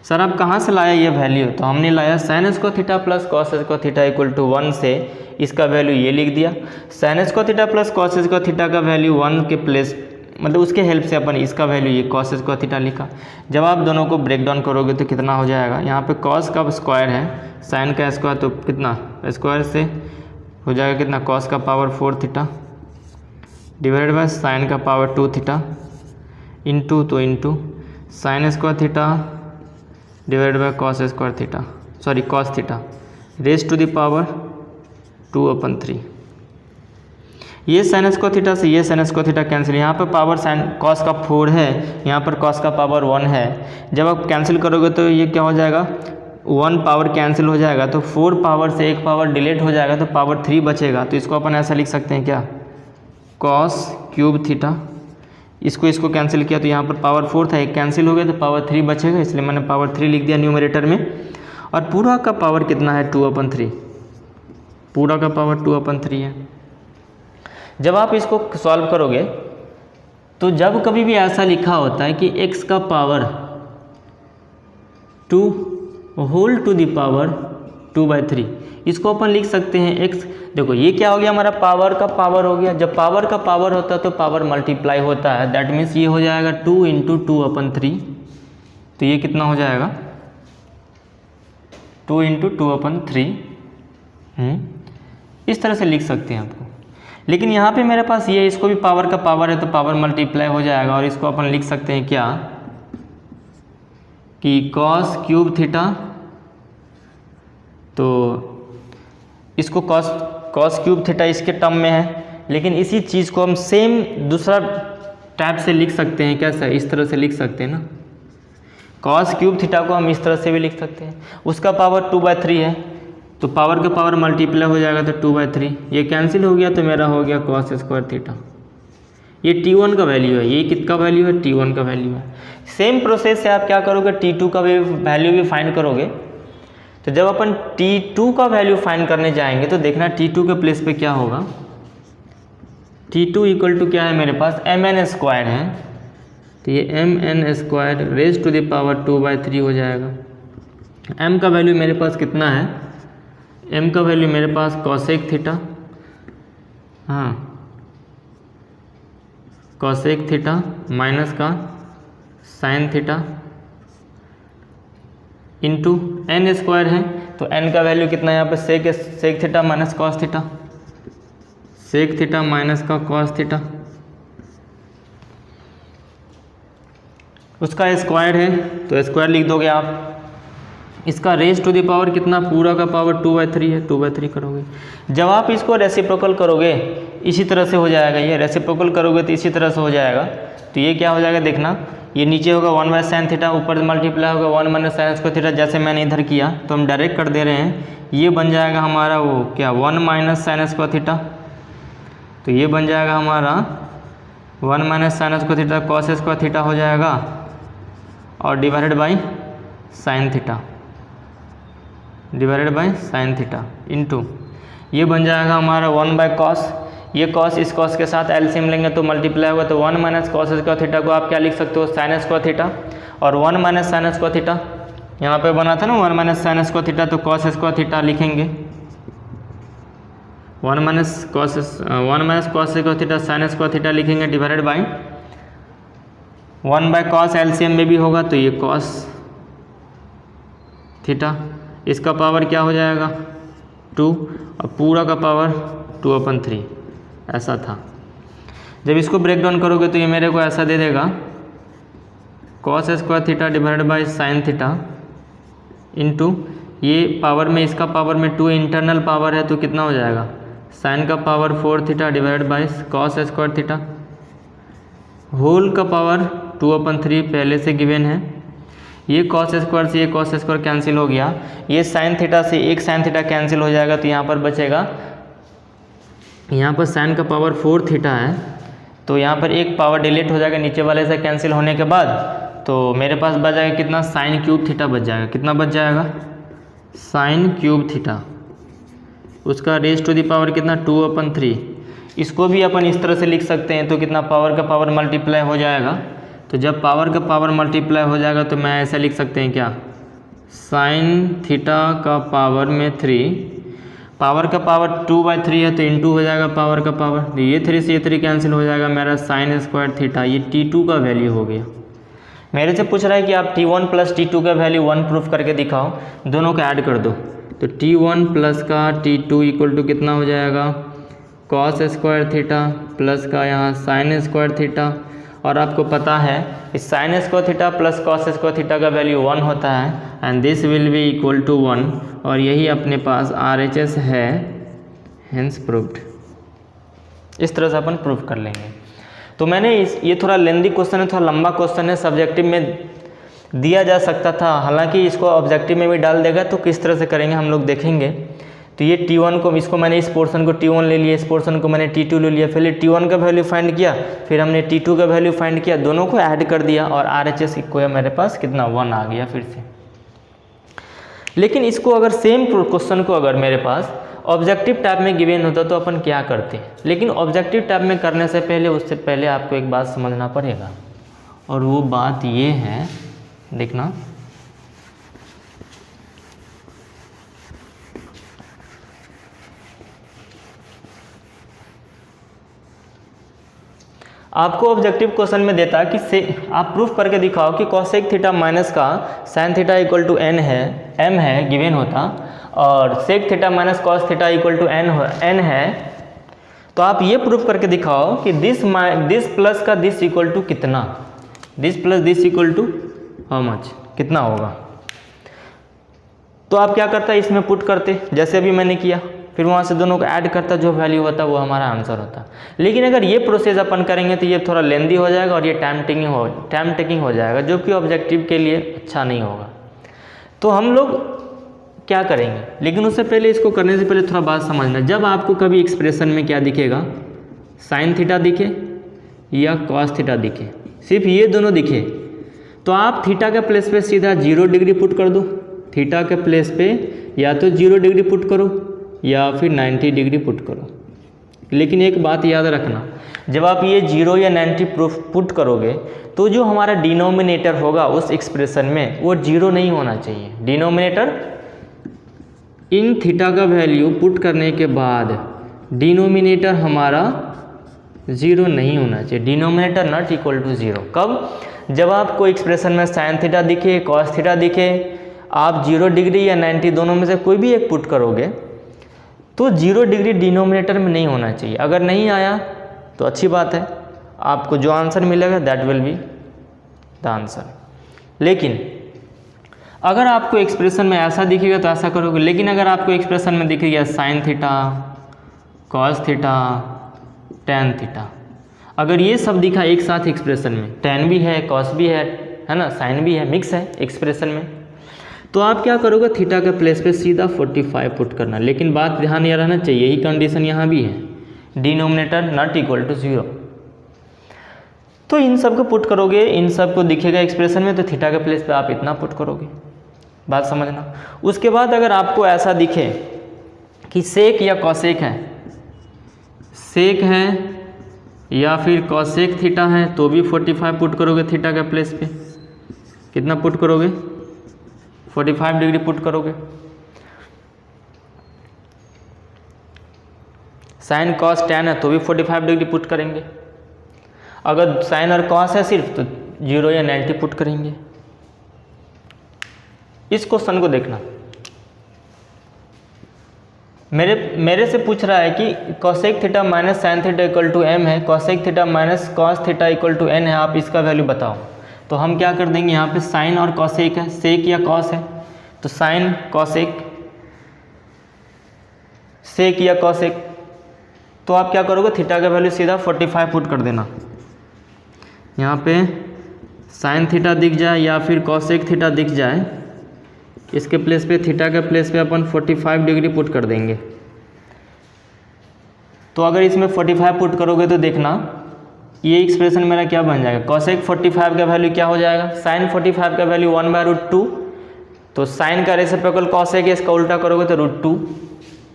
सर आप कहाँ से लाया ये वैल्यू, तो हमने लाया sine square theta plus cos square theta equal to 1 से इसका वैल्यू ये लिख दिया, sine square theta plus cos square theta का वैल्यू 1 के प्लेस, मतलब उसके हेल्प से अपन इसका वैल्यू ये कॉस स्क्वायर थीटा लिखा। जब आप दोनों को ब्रेक डाउन करोगे तो कितना हो जाएगा, यहाँ पे कॉस का स्क्वायर है, साइन का स्क्वायर, तो कितना स्क्वायर से हो जाएगा कितना, कॉस का power 4 theta divide by sine का पावर 2 थीटा इंटू, तो into sine square theta divide by cos square theta, sorry cos theta raise to the power 2/3। ये साइन स्क्वायर थीटा से ये साइन स्क्वायर थीटा कैंसिल, यहाँ पर power sine cos का 4 है, यहाँ पर कॉस का पावर 1 है, जब आप कैंसिल करोगे तो ये क्या हो जाएगा, 1 पावर कैंसिल हो जाएगा तो 4 पावर से 1 पावर डिलीट हो जाएगा तो पावर 3 बचेगा। तो इसको अपन ऐसा लिख सकते हैं क्या, कॉस क्यूब थीटा। इसको कैंसिल किया तो यहाँ पर पावर 4 था, एक कैंसिल हो गया तो पावर 3 बचेगा, इसलिए मैंने पावर 3 लिख दिया न्यूमरेटर में। और पूरा का पावर कितना है, 2/3। पूरा का पावर 2/3 है। जब आप इसको सॉल्व करोगे तो जब कभी भी ऐसा लिखा होता है कि x का power 2 whole to the power 2/3, इसको अपन लिख सकते हैं x। देखो ये क्या हो गया, हमारा पावर का पावर हो गया। जब पावर का पावर होता है तो पावर मल्टीप्लाई होता है, दैट मीन्स ये हो जाएगा 2 × 2/3। तो ये कितना हो जाएगा, 2 × 2/3। इस तरह से लिख सकते हैं आपको। लेकिन यहाँ पे मेरे पास ये, इसको भी पावर का पावर है तो पावर मल्टीप्लाई हो जाएगा, और इसको अपन लिख सकते हैं क्या कि कॉस क्यूब थीटा। तो इसको कॉस क्यूब थीटा इसके टर्म में है, लेकिन इसी चीज़ को हम सेम दूसरा टाइप से लिख सकते हैं। कैसा, इस तरह से लिख सकते हैं ना, कॉस क्यूब थीटा को हम इस तरह से भी लिख सकते हैं। उसका पावर 2/3 है तो पावर का पावर मल्टीप्लाई हो जाएगा तो 2/3, ये कैंसिल हो गया तो मेरा हो गया कॉस स्क्वायर थीटा। ये T1 का वैल्यू है, ये कितना वैल्यू है, T1 का वैल्यू है। सेम प्रोसेस से आप क्या करोगे, T2 का भी वैल्यू भी फाइंड करोगे। तो जब अपन T2 का वैल्यू फाइंड करने जाएंगे तो देखना T2 के प्लेस पे क्या होगा। T2 इक्वल टू क्या है मेरे पास, mn² है, तो ये mn² raise to the power 2/3 हो जाएगा। m का वैल्यू मेरे पास कितना है, m का वैल्यू मेरे पास कॉसेक थीटा, हाँ कॉसेक थीटा माइनस का साइन थीटा इंटू n² है। तो n का वैल्यू कितना है यहाँ पे, sec theta minus cos theta, sec theta minus का कॉस थीटा। उसका स्क्वायर है तो स्क्वायर लिख दोगे आप। इसका रेज टू द पावर कितना, पूरा का पावर 2/3 है, 2/3 करोगे। जब आप इसको रेसिप्रोकल करोगे इसी तरह से हो जाएगा, ये रेसिप्रोकल करोगे तो इसी तरह से हो जाएगा। तो ये क्या हो जाएगा देखना, ये नीचे होगा 1/sin थीटा, ऊपर मल्टीप्लाई होगा 1 - sin स्क्वायर थीटा, जैसे मैंने इधर किया तो हम डायरेक्ट कर दे रहे हैं। ये बन जाएगा हमारा वो क्या, 1 - sin स्क्वायर थीटा। तो ये बन जाएगा हमारा 1 - sin square theta cos square theta हो जाएगा, और divided by sine theta, divided by sine theta into ये बन जाएगा हमारा 1/cos। ये cos इस cos के साथ एलसीएम लेंगे तो मल्टीप्लाई होगा, तो 1 - cos स्क्वायर थीटा को आप क्या लिख सकते हो, sin स्क्वायर थीटा। और 1 - sin स्क्वायर थीटा यहाँ पे बना था ना 1 - sin स्क्वायर थीटा, तो cos स्क्वायर थीटा लिखेंगे। 1 - cos square theta sin square theta लिखेंगे, डिवाइडेड बाई 1/cos एलसीएम में भी होगा तो ये cos थीटा। इसका पावर क्या हो जाएगा 2, और पूरा का पावर 2/3 ऐसा था। जब इसको ब्रेक डाउन करोगे तो ये मेरे को ऐसा दे देगा, cos square theta divided by sine theta into ये पावर में, इसका पावर में 2 इंटरनल पावर है तो कितना हो जाएगा, साइन का power 4 theta divided by cos square theta, whole का पावर 2/3 पहले से गिवन है। ये cos स्क्वायर से ये cos स्क्वायर कैंसिल हो गया, ये साइन थीटा से एक साइन थीटा कैंसिल हो जाएगा, तो यहाँ पर बचेगा, यहाँ पर साइन का पावर 4 थीटा है तो यहाँ पर एक पावर डिलीट हो जाएगा नीचे वाले से कैंसिल होने के बाद, तो मेरे पास बच जाएगा कितना, साइन क्यूब थीटा बच जाएगा। कितना बच जाएगा, साइन क्यूब थीटा। उसका रेज टू द पावर कितना, 2/3। इसको भी अपन इस तरह से लिख सकते हैं, तो कितना, पावर का पावर मल्टीप्लाई हो जाएगा। तो जब पावर का पावर मल्टीप्लाई हो जाएगा तो मैं ऐसा लिख सकते हैं क्या, साइन थीटा का पावर में 3, पावर का पावर 2/3 है तो इंटू हो जाएगा पावर का पावर, ये 3 से ये 3 कैंसिल हो जाएगा, मेरा साइन स्क्वायर थीटा। ये T2 का वैल्यू हो गया। मेरे से पूछ रहा है कि आप T1 + T2 का वैल्यू 1 प्रूफ करके दिखाओ, दोनों का ऐड कर दो। तो T1 प्लस का T2 इक्वल टू कितना हो जाएगा, कॉस स्क्वायर थीटा प्लस का यहाँ साइन स्क्वायर थीटा। और आपको पता है इस sine square theta plus cos square theta का वैल्यू 1 होता है, and this will be equal to 1, और यही अपने पास RHS है, हेंस प्रूव्ड। इस तरह से अपन प्रूफ कर लेंगे। तो मैंने ये थोड़ा लेंदी क्वेश्चन है, थोड़ा लंबा क्वेश्चन है, सब्जेक्टिव में दिया जा सकता था, हालांकि इसको ऑब्जेक्टिव में भी डाल देगा तो किस तरह से करेंगे हम लोग देखेंगे। तो ये T1 को, इसको मैंने इस पोर्शन को T1 ले लिया, इस पोर्शन को मैंने T2 ले लिया, फिर T1 का वैल्यू फाइंड किया, फिर हमने T2 का वैल्यू फाइंड किया, दोनों को ऐड कर दिया और RHS इक्वल मेरे पास कितना 1 आ गया फिर से। लेकिन इसको अगर सेम क्वेश्चन को अगर मेरे पास ऑब्जेक्टिव टाइप में गिवन होता तो अपन क्या करते, लेकिन ऑब्जेक्टिव टाइप में करने से पहले, उससे पहले आपको एक बात समझना पड़ेगा, और वो बात ये है, देखना आपको ऑब्जेक्टिव क्वेश्चन में देता है कि से आप प्रूफ करके दिखाओ कि कॉसेक थीटा माइनस का sine theta equal to N है, एम है गिवन होता, और sec theta minus cos theta equal to N है। तो आप ये प्रूफ करके दिखाओ कि दिस प्लस का दिस इक्वल टू कितना, this plus this equal to how much, कितना होगा। तो आप क्या करता है, इसमें पुट करते जैसे अभी मैंने किया, फिर वहाँ से दोनों को ऐड करता, जो वैल्यू होता वो हमारा आंसर होता। लेकिन अगर ये प्रोसेस अपन करेंगे तो ये थोड़ा लेंदी हो जाएगा और ये टाइम टेकिंग हो जाएगा, जो कि ऑब्जेक्टिव के लिए अच्छा नहीं होगा। तो हम लोग क्या करेंगे, लेकिन उससे पहले, इसको करने से पहले थोड़ा बात समझना। जब आपको कभी एक्सप्रेशन में क्या दिखेगा, साइन थीटा दिखे या कॉस थीटा दिखे, सिर्फ ये दोनों दिखे, तो आप थीटा के प्लेस पे सीधा 0 डिग्री पुट कर दो, थीटा के प्लेस पे या तो 0 डिग्री पुट करो या फिर 90 डिग्री पुट करो। लेकिन एक बात याद रखना, जब आप ये 0 या 90 पुट करोगे तो जो हमारा डिनोमिनेटर होगा उस एक्सप्रेशन में वो 0 नहीं होना चाहिए। डिनोमिनेटर इन थीटा का वैल्यू पुट करने के बाद डिनोमिनेटर हमारा 0 नहीं होना चाहिए, डिनोमिनेटर नॉट इक्वल टू 0। कब, जब आपको एक्सप्रेशन में साइन थीटा दिखे, कॉस थीटा दिखे, आप 0 डिग्री या 90 दोनों में से कोई भी एक पुट करोगे तो 0 डिग्री डिनोमिनेटर में नहीं होना चाहिए। अगर नहीं आया तो अच्छी बात है, आपको जो आंसर मिलेगा that will be the answer. लेकिन अगर आपको एक्सप्रेशन में ऐसा दिखेगा तो ऐसा करोगे, लेकिन अगर आपको एक्सप्रेशन में दिख गया sine theta, cos theta, tan theta, अगर ये सब दिखा एक साथ एक्सप्रेशन में, टेन भी है, कॉस भी है ना, साइन भी है, मिक्स है एक्सप्रेशन में, तो आप क्या करोगे, थीटा के प्लेस पे सीधा 45 पुट करना। लेकिन बात ध्यान ये रहना चाहिए, यही कंडीशन यहाँ भी है, डिनोमिनेटर नॉट इक्वल टू 0। तो इन सब को पुट करोगे, इन सब को दिखेगा एक्सप्रेशन में, तो थीटा के प्लेस पे आप इतना पुट करोगे, बात समझना। उसके बाद अगर आपको ऐसा दिखे कि सेक या कॉसेक है, सेक है या फिर कॉसेक थीटा है, तो भी 45 पुट करोगे थीटा के प्लेस पे। कितना पुट करोगे, 45 डिग्री पुट करोगे। साइन कॉस टेन है तो भी 45 डिग्री पुट करेंगे। अगर साइन और कॉस है सिर्फ तो 0 या 90 पुट करेंगे। इस क्वेश्चन को देखना, मेरे से पूछ रहा है कि cosec theta minus sine theta equal to M है, cosec theta minus cos theta equal to N है, आप इसका वैल्यू बताओ। तो हम क्या कर देंगे, यहाँ पे साइन और कॉसेक है, सेक या कॉस है, तो साइन कॉसेक, सेक या कॉसेक, तो आप क्या करोगे, थीटा का वैल्यू सीधा 45 पुट कर देना। यहाँ पे साइन थीटा दिख जाए या फिर कॉसेक थीटा दिख जाए, इसके प्लेस पे, थीटा के प्लेस पे अपन 45 डिग्री पुट कर देंगे। तो अगर इसमें 45 पुट करोगे तो देखना ये एक्सप्रेशन मेरा क्या बन जाएगा, कॉसेक 45 का वैल्यू क्या हो जाएगा, साइन 45 का वैल्यू 1/√2, तो साइन का रेसिप्रोकल कॉसेक है, इसका उल्टा करोगे तो √2,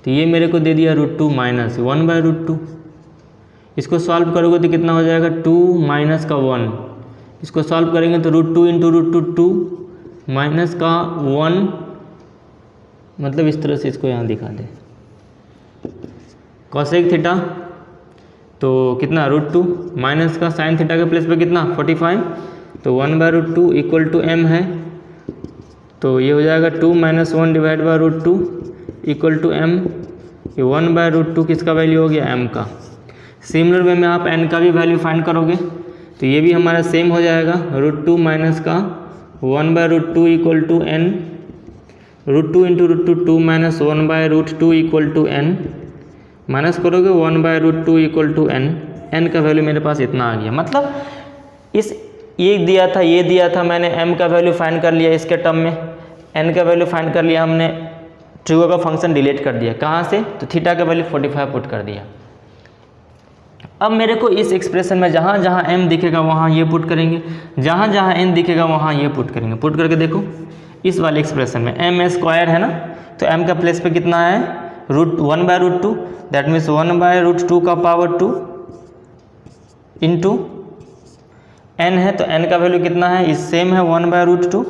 तो ये मेरे को दे दिया √2 माइनस 1/√2। इसको सॉल्व करोगे तो कितना हो जाएगा, 2 माइनस का 1, इसको सॉल्व करेंगे तो √2 इंटू √2 2 माइनस का 1, मतलब इस तरह से इसको यहाँ दिखा दे, कॉसेक थीटा तो कितना √2 माइनस का साइन थीटा के प्लेस पे कितना 45, तो 1/√2 इक्वल टू m है, तो ये हो जाएगा 2 minus 1 divide by √2 equal to m। ये 1/√2 किसका वैल्यू हो गया, m का। सिमिलर वे में आप n का भी वैल्यू फाइंड करोगे तो ये भी हमारा सेम हो जाएगा, √2 माइनस का 1/√2 equal to n, √2 into √2 2 minus 1/√2 equal to n, minus करोगे 1/√2 इक्वल टू n, n का वैल्यू मेरे पास इतना आ गया। मतलब इस ये दिया था, ये दिया था, मैंने m का वैल्यू फाइंड कर लिया इसके टर्म में, n का वैल्यू फाइंड कर लिया हमने, ट्रू का फंक्शन डिलीट कर दिया। कहाँ से? तो थीटा का वैल्यू 45 पुट कर दिया। अब मेरे को इस एक्सप्रेशन में जहाँ जहाँ m दिखेगा वहाँ ये पुट करेंगे, जहाँ जहाँ n दिखेगा वहाँ ये पुट करेंगे। पुट करके देखो इस वाले एक्सप्रेशन में m स्क्वायर है ना, तो m का प्लेस पे कितना है? √1/√2, दैट मीन्स 1/√2 का पावर 2 इंटू n है, तो n का वैल्यू कितना है? इस सेम है 1/√2।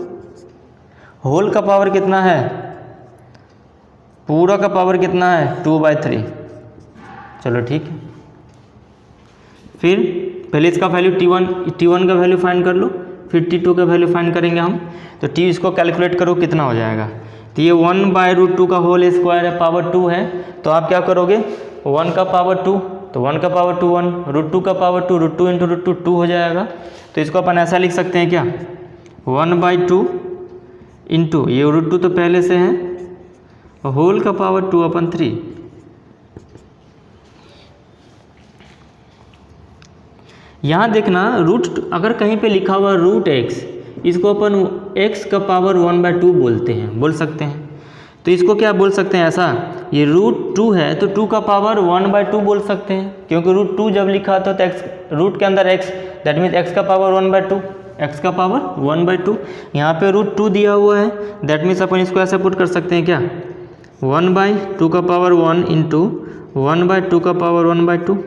होल का पावर कितना है? पूरा का पावर कितना है? 2/3। चलो ठीक है। फिर पहले इसका वैल्यू t1 का वैल्यू फाइंड कर लो, फिर t2 का वैल्यू फाइंड करेंगे हम। तो t इसको कैलकुलेट करो कितना हो जाएगा। तो ये 1/√2 का होल स्क्वायर है, पावर 2 है, तो आप क्या करोगे? 1 का पावर 2, तो 1 का पावर 2 1, √2 का पावर 2, √2 इंटू √2 2 हो जाएगा। तो इसको अपन ऐसा लिख सकते हैं क्या? 1/2 इंटू ये √2 तो पहले से है, होल का पावर 2/3। यहाँ देखना अगर कहीं पे लिखा हुआ √x, इसको अपन x का पावर 1/2 बोलते हैं, बोल सकते हैं। तो इसको क्या बोल सकते हैं? ऐसा ये √2 है तो 2 का पावर 1/2 बोल सकते हैं, क्योंकि √2 जब लिखा था तो x रूट के अंदर x, दैट मीन्स x का पावर 1/2, x का पावर 1/2। यहाँ पे √2 दिया हुआ है, दैट मीन्स अपन इसको ऐसा पुट कर सकते हैं क्या? 1/2 का पावर 1 इंटू 1/2 का पावर 1/2,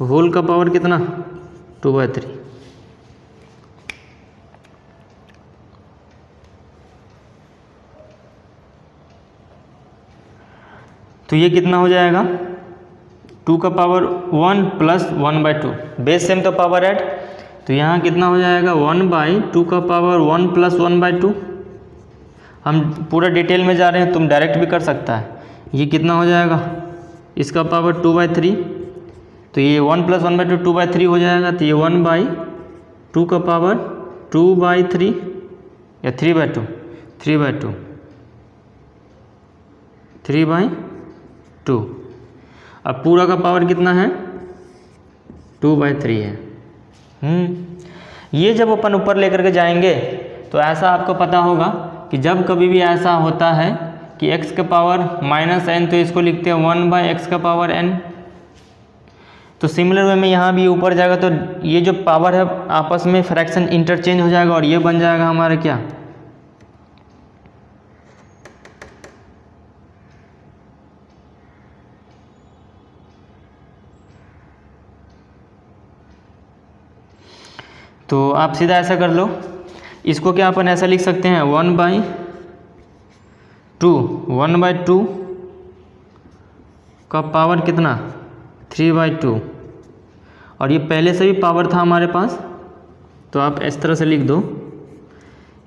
होल का पावर कितना? 2/3। तो ये कितना हो जाएगा? 2 का पावर 1 प्लस 1/2, बेस सेम तो पावर ऐड, तो यहाँ कितना हो जाएगा? 1/2 का पावर 1 प्लस 1/2। हम पूरा डिटेल में जा रहे हैं, तुम डायरेक्ट भी कर सकता है। ये कितना हो जाएगा? इसका पावर 2/3, तो ये 1 प्लस 1/2 2/3 हो जाएगा। तो ये 1/2 का पावर 2/3 या 3/2 3/2। अब पूरा का पावर कितना है? 2/3 है। ये जब अपन ऊपर लेकर के जाएंगे तो ऐसा आपको पता होगा कि जब कभी भी ऐसा होता है कि x का पावर -n, तो इसको लिखते हैं 1/x का पावर n। तो सिमिलर वे में यहाँ भी ऊपर जाएगा तो ये जो पावर है आपस में फ्रैक्शन इंटरचेंज हो जाएगा और ये बन जाएगा हमारा क्या? तो आप सीधा ऐसा कर लो, इसको क्या अपन ऐसा लिख सकते हैं? 1/2 का पावर कितना? 3/2। और ये पहले से भी पावर था हमारे पास, तो आप इस तरह से लिख दो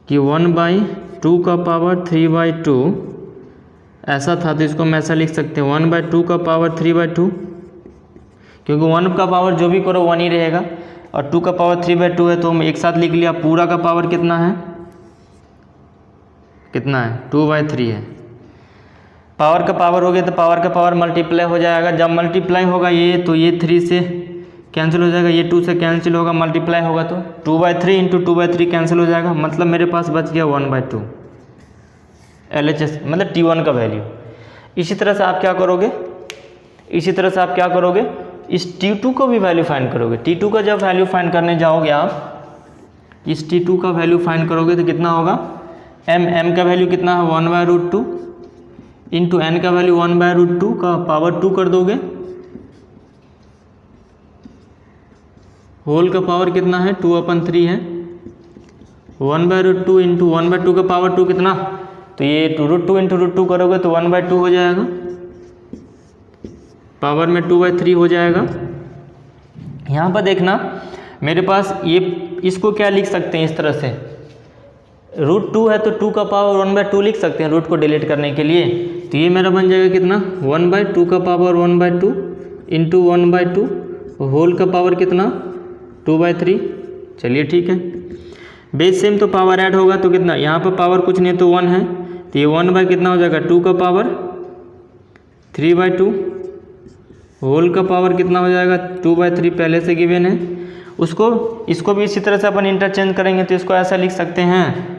कि 1/2 का पावर 3/2 ऐसा था, तो इसको हम ऐसा लिख सकते हैं 1/2 का पावर 3/2, क्योंकि 1 का पावर जो भी करो 1 ही रहेगा, और 2 का पावर 3/2 है, तो हम एक साथ लिख लिया। पूरा का पावर कितना है? 2/3 है। पावर का पावर हो गया तो पावर का पावर मल्टीप्लाई हो जाएगा। जब मल्टीप्लाई होगा ये, तो ये 3 से कैंसिल हो जाएगा, ये 2 से कैंसिल होगा, मल्टीप्लाई होगा तो 2/3 इंटू 2/3 कैंसिल हो जाएगा। मतलब मेरे पास बच गया 1/2 LHS, मतलब T1 का वैल्यू। इसी तरह से आप क्या करोगे? इस T2 को भी वैल्यू फाइंड करोगे। T2 का जब वैल्यू फाइंड करने जाओगे आप, इस T2 का वैल्यू फाइंड करोगे तो कितना होगा? m का वैल्यू कितना है? 1/√2 इंटू n का वैल्यू 1/√2 का पावर 2 कर दोगे, होल का पावर कितना है? 2/3 है। 1/√2 इंटू 1/2 का पावर 2 कितना? तो ये √2 इंटू √2 करोगे तो 1/2 हो जाएगा, पावर में 2/3 हो जाएगा। यहाँ पर देखना मेरे पास ये, इसको क्या लिख सकते हैं इस तरह से, √2 है तो 2 का पावर 1/2 लिख सकते हैं रूट को डिलीट करने के लिए। तो ये मेरा बन जाएगा कितना? 1/2 का पावर 1/2 इंटू 1/2, होल का पावर कितना? 2/3। चलिए ठीक है, बेस सेम तो पावर ऐड होगा तो कितना? यहाँ पर पावर कुछ नहीं तो 1 है, तो ये 1 बाय कितना हो जाएगा? 2 का पावर 3/2 होल का पावर कितना हो जाएगा 2/3 पहले से गिवन है। इसको भी इसी तरह से अपन इंटरचेंज करेंगे तो इसको ऐसा लिख सकते हैं,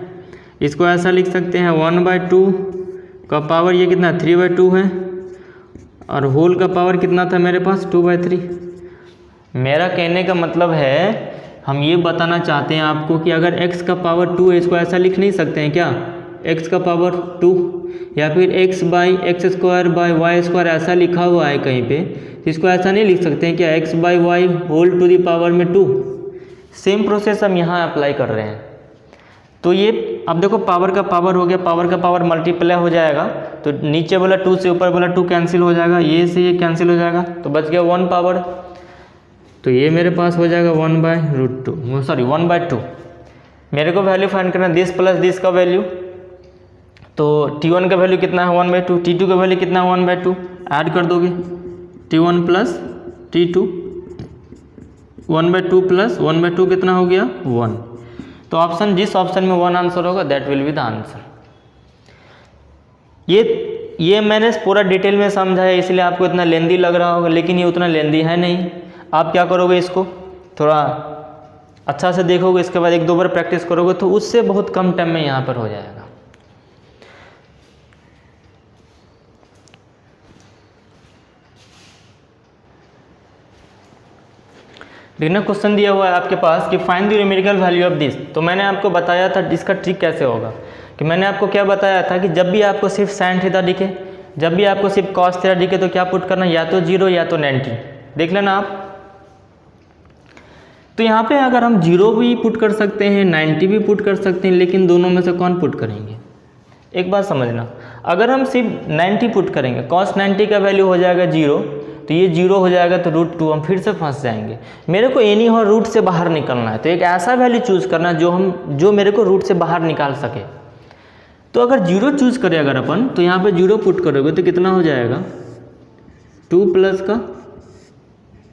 1/2 का पावर ये कितना 3/2 है और होल का पावर कितना था मेरे पास 2/3। मेरा कहने का मतलब है हम ये बताना चाहते हैं आपको कि अगर x का पावर 2 है इसको ऐसा लिख नहीं सकते हैं क्या, x का पावर 2 या फिर x/x² ऐसा लिखा हुआ है कहीं पे, इसको ऐसा नहीं लिख सकते हैं क्या x/y whole to the power में 2। सेम प्रोसेस हम यहाँ अप्लाई कर रहे हैं। तो ये अब देखो पावर का पावर हो गया, पावर का पावर मल्टीप्लाई हो जाएगा तो नीचे वाला 2 से ऊपर वाला 2 कैंसिल हो जाएगा, ये से ये कैंसिल हो जाएगा तो बच गया 1 पावर। तो ये मेरे पास हो जाएगा 1/2। मेरे को वैल्यू फाइंड करना दिस प्लस दिस का वैल्यू, तो T1 का वैल्यू कितना है 1/2, T2 का वैल्यू कितना है 1/2, ऐड कर दोगे T1 प्लस T2, 1/2 प्लस 1/2 कितना हो गया 1। तो ऑप्शन जिस ऑप्शन में 1 आंसर होगा that will be the answer. ये मैंने पूरा डिटेल में समझा है इसलिए आपको इतना लेंदी लग रहा होगा, लेकिन ये उतना लेंदी है नहीं। आप क्या करोगे, इसको थोड़ा अच्छा से देखोगे, इसके बाद 1-2 बार प्रैक्टिस करोगे तो उससे बहुत कम टाइम में यहाँ पर हो जाएगा। देखना क्वेश्चन दिया हुआ है आपके पास कि find the numerical value of this. तो मैंने आपको बताया था इसका ट्रिक कैसे होगा, कि मैंने आपको क्या बताया था कि जब भी आपको सिर्फ साइन थीटा दिखे, जब भी आपको सिर्फ कॉस थीटा दिखे तो क्या पुट करना, या तो 0 या तो 90। देख लेना आप। तो यहाँ पे अगर हम 0 भी पुट कर सकते हैं 90 भी पुट कर सकते हैं, लेकिन दोनों में से कौन पुट करेंगे। एक बात समझना, अगर हम सिर्फ 90 पुट करेंगे, कॉस 90 का वैल्यू हो जाएगा 0, तो ये 0 हो जाएगा तो √2 हम फिर से फंस जाएंगे। मेरे को एनी हो रूट से बाहर निकलना है, तो एक ऐसा वैल्यू चूज़ करना जो मेरे को रूट से बाहर निकाल सके। तो अगर 0 चूज़ करें अगर अपन, तो यहाँ पे 0 पुट करोगे तो कितना हो जाएगा 2 प्लस का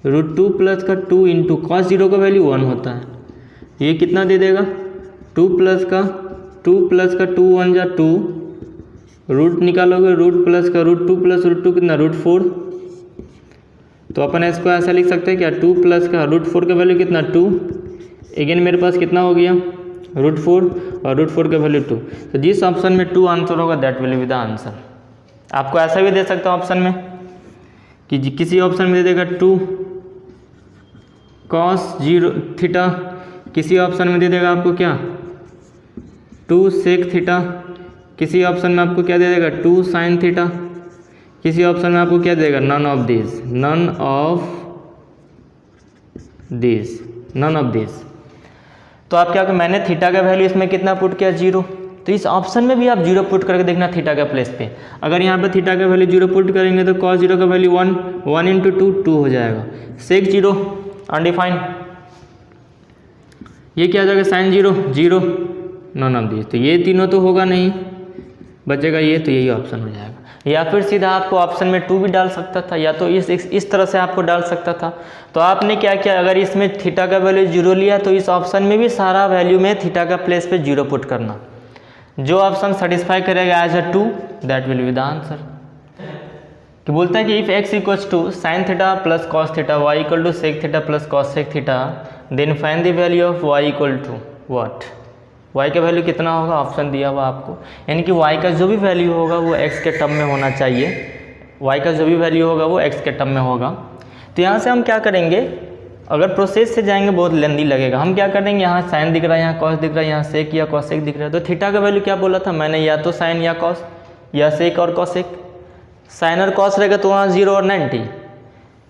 √2 प्लस का 2 इंटू कॉस 0 का वैल्यू 1 होता है, ये कितना दे देगा 2 प्लस का 2 1 जा 2, रूट निकालोगे रूट प्लस का √2 प्लस √2 कितना √4। तो अपन इसको ऐसा लिख सकते हैं क्या 2 प्लस का √4 का वैल्यू कितना 2, अगेन मेरे पास कितना हो गया √4 और √4 का वैल्यू 2। तो जिस ऑप्शन में 2 आंसर होगा that will be the answer. आपको ऐसा भी दे सकता हूँ ऑप्शन में कि किसी ऑप्शन में दे देगा 2 cos 0 थीटा, किसी ऑप्शन में दे देगा आपको क्या 2 sec थीटा, किसी ऑप्शन में आपको क्या दे देगा 2 sin थीटा, किसी ऑप्शन में आपको क्या देगा नन ऑफ दिस। तो आप क्या, मैंने थीटा का वैल्यू इसमें कितना पुट किया 0, तो इस ऑप्शन में भी आप 0 पुट करके देखना थीटा का प्लेस पे। अगर यहाँ पे थीटा का वैल्यू 0 पुट करेंगे तो cos 0 का वैल्यू 1 इंटू 2 हो जाएगा, sec 0 अनडिफाइंड, ये क्या आ जाएगा sin 0 नन ऑफ दिस। तो ये तीनों तो होगा नहीं, बचेगा ये, तो यही ऑप्शन हो जाएगा। या फिर सीधा आपको ऑप्शन में 2 भी डाल सकता था, या तो इस तरह से आपको डाल सकता था। तो आपने क्या किया, अगर इसमें थीटा का वैल्यू 0 लिया तो इस ऑप्शन में भी सारा वैल्यू में थीटा का प्लेस पे 0 पुट करना। जो ऑप्शन सेटिस्फाई करेगा as a 2 that will be the answer. कि बोलता है कि if x equals to sine theta plus cos theta, y equal to sec theta plus cos sec theta, then find the value of y equal to what. y का value कितना होगा, option दिया हुआ आपको, यानी कि y का जो भी वैल्यू होगा वो x के टर्म में होना चाहिए, y का जो भी वैल्यू होगा वो x के टर्म में होगा। तो यहाँ से हम क्या करेंगे, अगर प्रोसेस से जाएंगे बहुत लेंदी लगेगा। हम क्या करेंगे, यहाँ साइन दिख रहा है, यहाँ कॉस दिख रहा है, यहाँ सेक या कॉसेक दिख रहा है, तो थीटा का वैल्यू क्या बोला था मैंने, या तो साइन या कॉस या सेक और कॉसेक। साइन और कॉस रहेगा तो वहाँ 0 और 90,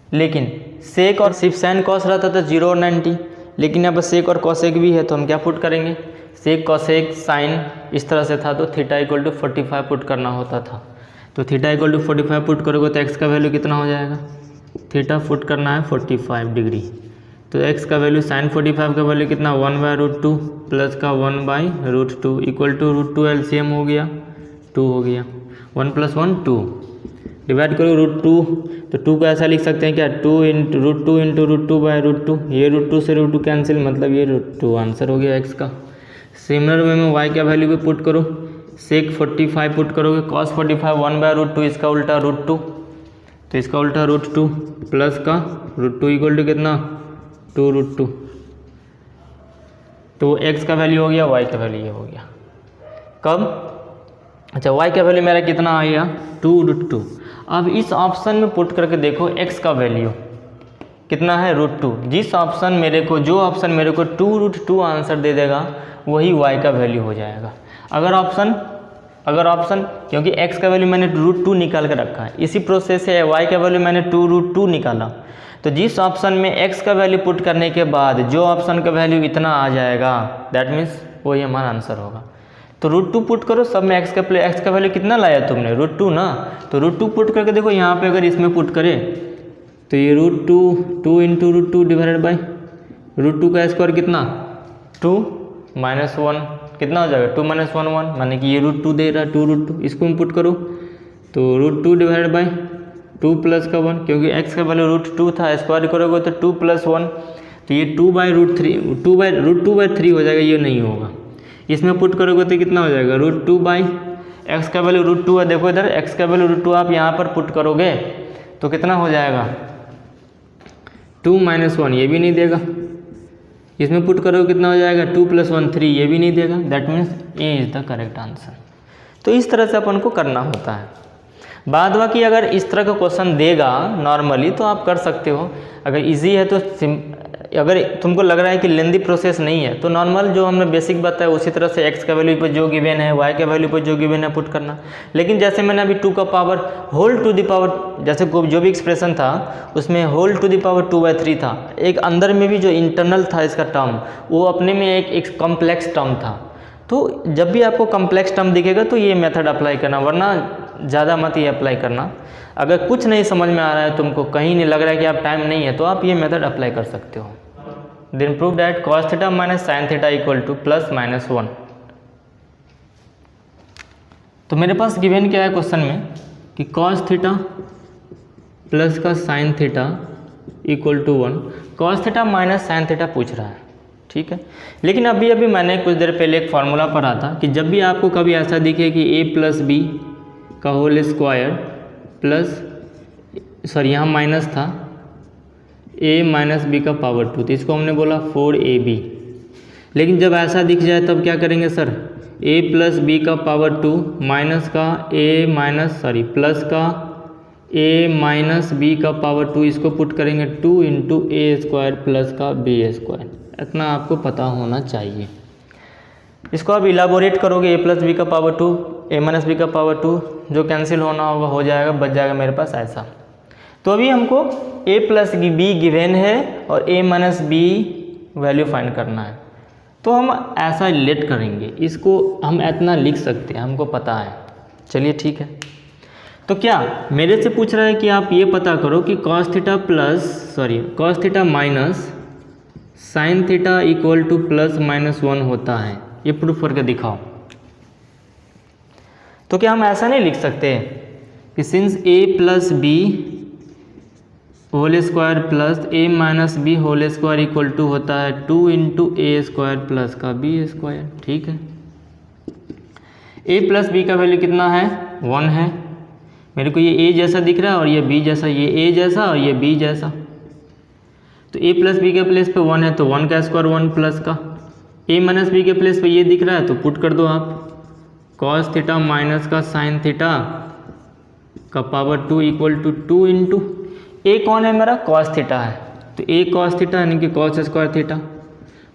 लेकिन सेक और सिर्फ साइन कॉस रहता था 0 और 90, लेकिन यहाँ पर सेक और कॉसेक भी है तो हम क्या पुट करेंगे, सेक कॉसेक साइन इस तरह से था तो थीटा इक्वल टू 45 पुट करना होता था। तो थीटा इक्वल टू 45 पुट करोगे तो एक्स का वैल्यू कितना हो जाएगा, थीटा पुट करना है 45 डिग्री, तो एक्स का वैल्यू साइन 45 का वैल्यू कितना 1/√2 प्लस का 1/√2 इक्वल टू √2 एलसीएम हो गया 2 हो गया, 1 + 1 2, डिवाइड करो √2, तो 2 को ऐसा लिख सकते हैं क्या 2 इंटू √2 ये √2 से √2 कैंसिल, मतलब ये √2 आंसर हो गया एक्स का। सिमिलर वे में y का वैल्यू भी पुट करो, सेक 45 पुट करोगे, cos 45 1/√2 इसका उल्टा √2, तो इसका उल्टा √2 प्लस का √2 इक्वल टू कितना 2√2। तो x का वैल्यू हो गया, y का वैल्यू ये हो गया। कब? अच्छा, y का वैल्यू मेरा कितना आ गया 2√2। अब इस ऑप्शन में पुट करके देखो x का वैल्यू कितना है √2। जिस ऑप्शन मेरे को जो ऑप्शन मेरे को 2√2 आंसर दे देगा वही y का वैल्यू हो जाएगा। अगर ऑप्शन क्योंकि x का वैल्यू मैंने √2 निकाल कर रखा है, इसी प्रोसेस से y का वैल्यू मैंने 2√2 निकाला। तो जिस ऑप्शन में x का वैल्यू पुट करने के बाद जो ऑप्शन का वैल्यू इतना आ जाएगा दैट मीन्स वही हमारा आंसर होगा। तो √2 पुट करो, सब में x का वैल्यू कितना लाया तुमने √2 ना, तो √2 पुट करके देखो यहाँ पे अगर इसमें पुट करें तो ये √2 इंटू √2 डिवाइडेड बाई √2 का स्क्वायर कितना 2 माइनस 1 कितना हो जाएगा 2 माइनस 1 1, माने कि ये √2 दे रहा है 2√2, इसको हम पुट करो तो √2 डिवाइडेड बाई 2 प्लस का 1, क्योंकि x का वैल्यू √2 था, स्क्वायर करोगे तो 2 प्लस 1, तो ये 2/√2/3 हो जाएगा, ये नहीं होगा। इसमें पुट करोगे तो कितना हो जाएगा √2 बाई x का वैल्यू √2 है, देखो इधर x का वैल्यू √2 आप यहाँ पर पुट करोगे तो कितना हो जाएगा 2 माइनस 1, ये भी नहीं देगा। इसमें पुट करोगे कितना हो जाएगा 2 प्लस 1 3, ये भी नहीं देगा। That means A is the correct answer. तो इस तरह से अपन को करना होता है। बाद बाकी अगर इस तरह का क्वेश्चन देगा नॉर्मली तो आप कर सकते हो, अगर इजी है तो अगर तुमको लग रहा है कि लेंदी प्रोसेस नहीं है तो नॉर्मल जो हमने बेसिक बताया उसी तरह से x का वैल्यू पर जो गिवन है y के वैल्यू पर जो गिवन है पुट करना। लेकिन जैसे मैंने अभी 2 का power whole to the power, जैसे जो भी एक्सप्रेशन था उसमें होल टू द पावर 2/3 था, एक अंदर में भी जो इंटरनल था इसका टर्म वो अपने में एक कॉम्प्लेक्स टर्म था। तो जब भी आपको कॉम्प्लेक्स टर्म दिखेगा तो ये मेथड अप्लाई करना, वरना ज़्यादा मत ये अप्लाई करना। अगर कुछ नहीं समझ में आ रहा है तुमको, कहीं नहीं लग रहा है कि आप टाइम नहीं है, तो आप ये मेथड अप्लाई कर सकते हो। Then prove that cos theta minus sine theta equal to plus minus 1। तो मेरे पास गिवन क्या है क्वेश्चन में कि cos थीटा प्लस का sine theta equal to 1, cos theta minus sine theta पूछ रहा है, ठीक है। लेकिन अभी मैंने कुछ देर पहले एक फार्मूला पढ़ा था कि जब भी आपको कभी ऐसा दिखे कि a प्लस बी का होल स्क्वायर प्लस यहाँ माइनस था a माइनस बी का पावर 2, तो इसको हमने बोला 4ab। लेकिन जब ऐसा दिख जाए तब क्या करेंगे सर, a प्लस बी का पावर 2 माइनस का प्लस का a माइनस बी का पावर 2, इसको पुट करेंगे 2 इंटू ए स्क्वायर प्लस का बी स्क्वायर। इतना आपको पता होना चाहिए। इसको आप इलाबोरेट करोगे a प्लस बी का पावर 2 a माइनस बी का पावर 2, जो कैंसिल होना होगा हो जाएगा, बच जाएगा मेरे पास ऐसा। तो अभी हमको a प्लस बी गिवन है और a minus b value find करना है, तो हम ऐसा लेट करेंगे, इसको हम इतना लिख सकते हैं, हमको पता है। चलिए ठीक है। तो क्या मेरे से पूछ रहा है कि आप ये पता करो कि cos theta minus sine theta equal to plus minus 1 होता है, ये प्रूफ करके दिखाओ। तो क्या हम ऐसा नहीं लिख सकते कि since a plus b whole square plus a minus b whole square equal to होता है 2 इंटू ए स्क्वायर प्लस का बी स्क्वायर, ठीक है। a प्लस बी का वैल्यू कितना है 1 है, मेरे को ये a जैसा दिख रहा है और ये b जैसा, ये a जैसा और ये b जैसा। तो a प्लस बी के प्लेस पे 1 है तो 1 का स्क्वायर 1 प्लस का, a माइनस बी के प्लेस पे ये दिख रहा है तो पुट कर दो आप cos थीटा माइनस का साइन थीटा का power 2 equal to 2 into a कौन है मेरा cos थीटा है, तो a cos थीटा यानी कि cos square theta,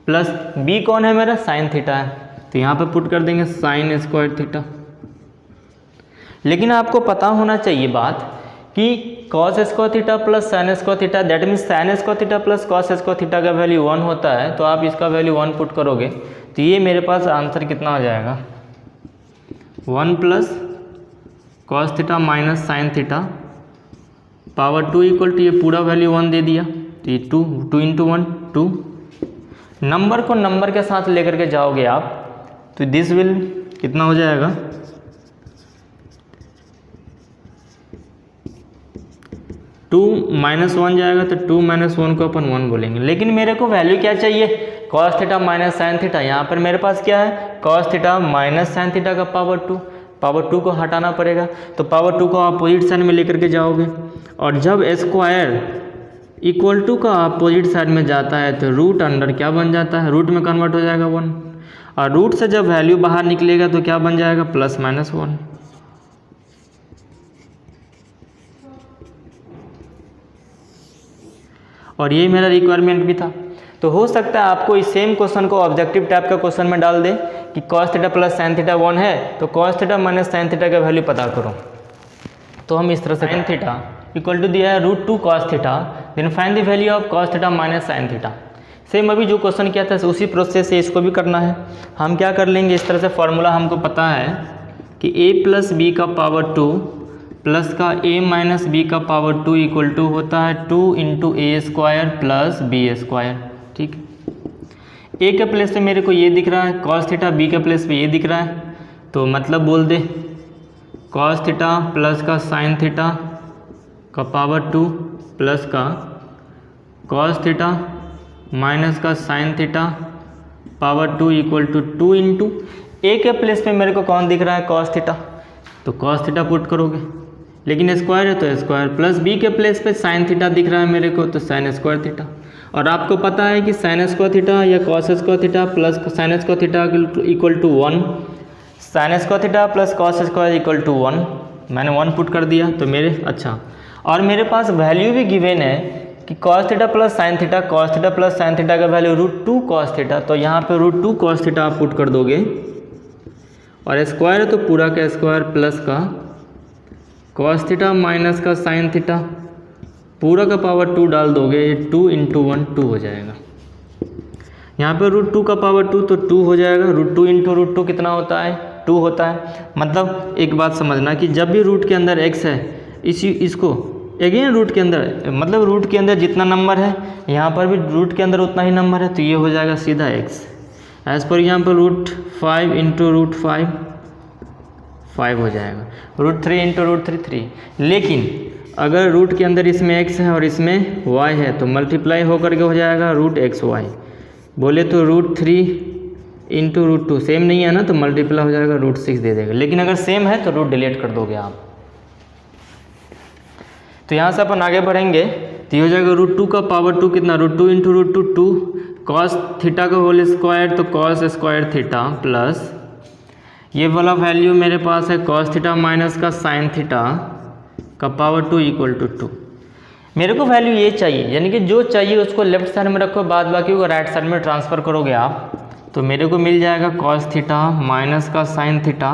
plus b कौन है मेरा साइन थीटा है, तो यहाँ पे पुट कर देंगे साइन स्क्वायर थीटा। लेकिन आपको पता होना चाहिए बात कि cos square theta plus sine square theta, that means sign square theta plus cos square theta का वैल्यू 1 होता है, तो आप इसका वैल्यू 1 पुट करोगे तो ये मेरे पास आंसर कितना हो जाएगा 1 plus cos theta minus sine theta power 2 equal to, ये पूरा वैल्यू 1 दे दिया, तो ये 2 इंटू 1 2। नंबर को नंबर के साथ लेकर के जाओगे आप तो दिस विल कितना हो जाएगा 2 माइनस 1 जाएगा, तो 2 माइनस 1 को अपन 1 बोलेंगे। लेकिन मेरे को वैल्यू क्या चाहिए cos theta minus sine theta, यहाँ पर मेरे पास क्या है cos theta minus sine theta का पावर 2 को हटाना पड़ेगा, तो पावर 2 को अपोजिट साइन में लेकर के जाओगे और जब स्क्वायर इक्वल टू का अपोजिट साइड में जाता है तो रूट अंडर क्या बन जाता है, रूट में कन्वर्ट हो जाएगा 1, और रूट से जब वैल्यू बाहर निकलेगा तो क्या बन जाएगा, ±1। और ये मेरा रिक्वायरमेंट भी था। तो हो सकता है आपको इस सेम क्वेश्चन को ऑब्जेक्टिव टाइप का क्वेश्चन में डाल दे कि cos theta plus sine theta 1 है तो cos theta minus sine theta का वैल्यू पता करो। तो हम इस तरह से साइन थीटा इक्वल टू दिया है √2 cos theta, then find the value of cos theta minus sine theta. Same अभी जो क्वेश्चन किया था उसी प्रोसेस से इसको भी करना है। हम क्या कर लेंगे, इस तरह से फॉर्मूला हमको पता है कि a प्लस बी का पावर 2 प्लस का a माइनस बी का पावर 2 इक्वल टू होता है 2 into a square plus B square. ठीक है, a के प्लेस पे मेरे को ये दिख रहा है cos थीटा, b के प्लेस पे ये दिख रहा है, तो मतलब बोल दे cos थीटा प्लस का साइन थीटा का पावर 2 प्लस का cos थीटा माइनस का sine theta power 2 equal to 2 into A के प्लेस पे मेरे को कौन दिख रहा है, cos थीटा, तो cos थीटा पुट करोगे, लेकिन स्क्वायर है तो स्क्वायर, प्लस बी के प्लेस पे साइन थीटा दिख रहा है मेरे को तो साइन स्क्वायर थीटा। और आपको पता है कि साइन स्क्वायर थीटा या cos square theta plus sine square theta equal to 1, sine square theta plus cos square equal to 1, मैंने 1 पुट कर दिया तो मेरे अच्छा। और मेरे पास वैल्यू भी गिवन है कि cos theta plus sine theta, cos theta plus sine theta का वैल्यू √2 cos थीटा, तो यहाँ पे √2 cos थीटा आप पुट कर दोगे, और स्क्वायर है तो पूरा का स्क्वायर प्लस का cos थीटा माइनस का साइन थीटा पूरा का पावर 2 डाल दोगे, 2 इंटू 1 2 हो जाएगा। यहाँ पे √2 का पावर 2 तो 2 हो जाएगा, √2 इंटू √2 कितना होता है, 2 होता है। मतलब एक बात समझना कि जब भी रूट के अंदर x है इसको अगेन रूट के अंदर, मतलब रूट के अंदर जितना नंबर है यहाँ पर भी रूट के अंदर उतना ही नंबर है, तो ये हो जाएगा सीधा x। एज पर यहाँ पर √5 इंटू √5 5 हो जाएगा, √3 इंटू √3 3। लेकिन अगर रूट के अंदर इसमें x है और इसमें y है तो मल्टीप्लाई होकर के हो जाएगा √xy। बोले तो √3 इंटू √2 सेम नहीं है ना, तो मल्टीप्लाई हो जाएगा √6 दे देगा, लेकिन अगर सेम है तो रूट डिलीट कर दोगे आप। तो यहाँ से अपन आगे बढ़ेंगे तो ये हो जाएगा √2 का पावर 2 कितना, √2 इंटू √2 2, cos थीटा का होल स्क्वायर तो cos स्क्वायर थीटा प्लस ये वाला वैल्यू मेरे पास है cos थीटा माइनस का साइन थीटा का पावर 2 इक्वल टू 2। मेरे को वैल्यू ये चाहिए, यानी कि जो चाहिए उसको लेफ्ट साइड में रखो, बाद बाकी को राइट साइड में ट्रांसफ़र करोगे आप, तो मेरे को मिल जाएगा cos थीटा माइनस का sine theta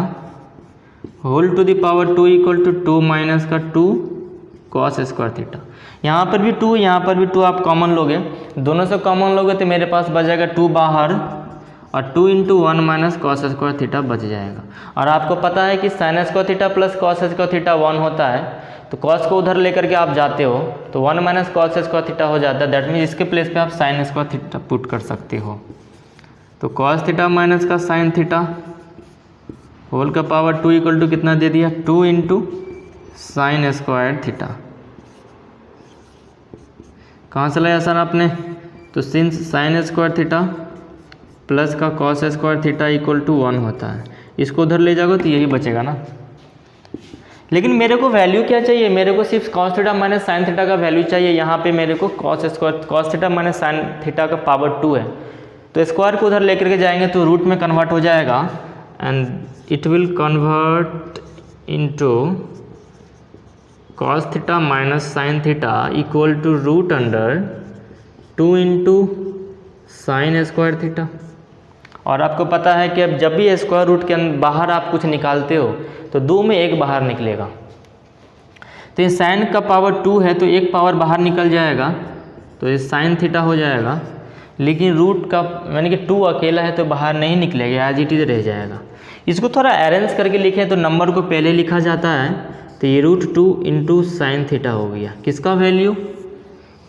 whole to the power 2 equal to 2 minus का 2 cos स्क्वायर थीटा। यहाँ पर भी 2 यहाँ पर भी 2 आप कॉमन लोगे, दोनों से कॉमन लोगे तो मेरे पास बच जाएगा 2 बाहर, और 2 into 1 minus cos square theta बच जाएगा। और आपको पता है कि sine square theta plus cos square theta 1 होता है, तो कॉस को उधर लेकर के आप जाते हो तो 1 माइनस कॉस स्क्वायर थीटा हो जाता है, दैट मीन्स इसके प्लेस पे आप साइन स्क्वायर थीटा पुट कर सकते हो। तो कॉस थीटा माइनस का साइन थीटा होल का पावर 2 इक्वल टू कितना दे दिया, 2 इंटू साइन स्क्वायर थीटा। कहाँ से लाया सर आपने, तो since sine square theta plus का cos square theta equal to 1 होता है, इसको उधर ले जाओगे तो यही बचेगा ना। लेकिन मेरे को वैल्यू क्या चाहिए, मेरे को सिर्फ cos theta minus sine theta का वैल्यू चाहिए। यहाँ पे मेरे को cos theta minus sine theta का पावर 2 है, तो स्क्वायर को उधर लेकर के जाएंगे तो रूट में कन्वर्ट हो जाएगा, and it will convert into cos theta minus sine theta equal to root under 2 into sine square theta. और आपको पता है कि अब जब भी स्क्वायर रूट के बाहर आप कुछ निकालते हो तो 2 में 1 बाहर निकलेगा, तो ये साइन का पावर 2 है तो 1 पावर बाहर निकल जाएगा, तो ये साइन थीटा हो जाएगा। लेकिन रूट का यानी कि 2 अकेला है तो बाहर नहीं निकलेगा, एज इट इज रह जाएगा। इसको थोड़ा अरेंज करके लिखें तो नंबर को पहले लिखा जाता है, तो ये √2 इंटू साइन थीटा हो गया, किसका value,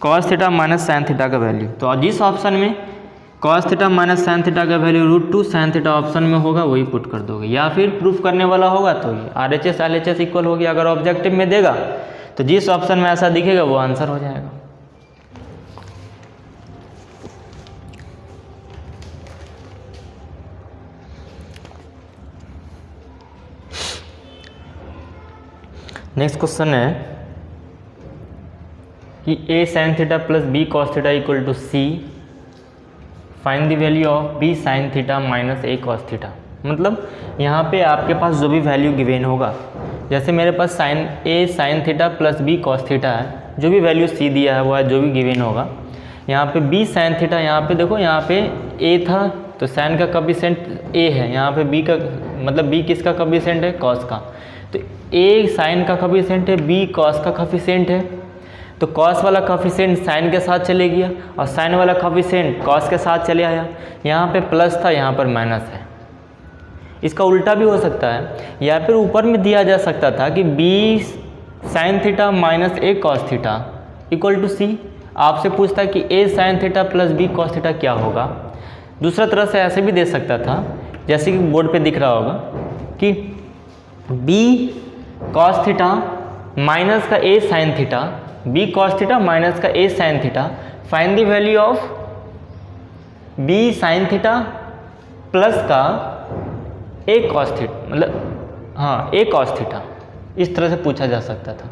cos theta minus sine theta का वैल्यू। तो जिस ऑप्शन में cos theta minus sine theta का वैल्यू √2 साइन थीटा ऑप्शन में होगा वही पुट कर दोगे, या फिर प्रूफ करने वाला होगा तो ये RHS LHS इक्वल हो गया। अगर ऑब्जेक्टिव में देगा तो जिस ऑप्शन में ऐसा दिखेगा वो आंसर हो जाएगा। नेक्स्ट क्वेश्चन है कि a sin theta plus b cos theta equal to c, find the value of b sin theta minus a cos theta. मतलब यहाँ पे आपके पास जो भी वैल्यू गिवेन होगा, जैसे मेरे पास a sin theta plus b cos theta है, जो भी वैल्यू c दिया है वो है जो भी गिवेन होगा। यहाँ पे b sin थीटा, यहाँ पे देखो यहाँ पे a था तो sin का कोएफिशिएंट a है, यहाँ पे b का मतलब b किसका कोएफिशिएंट है, cos का, तो a sin का कोएफिशिएंट है, b cos का कोएफिशिएंट है, तो cos वाला कोएफिशिएंट sin के साथ चले गया और sin वाला कोएफिशिएंट cos के साथ चले आया। यहाँ पे प्लस था, यहाँ पर माइनस है। इसका उल्टा भी हो सकता है, या फिर ऊपर में दिया जा सकता था कि b sin theta minus a cos theta equal to c। आपसे पूछता कि a sin theta plus b cos theta क्या होगा। दूसरा तरह से ऐसे भी दे सकता था, जैसे कि बोर्ड पे दिख रहा होगा कि b cos थीटा माइनस का a sin theta, b cos theta minus का a sin theta, find the value of b sin theta plus का a cos थीटा, मतलब हाँ a cos थीटा। इस तरह से पूछा जा सकता था,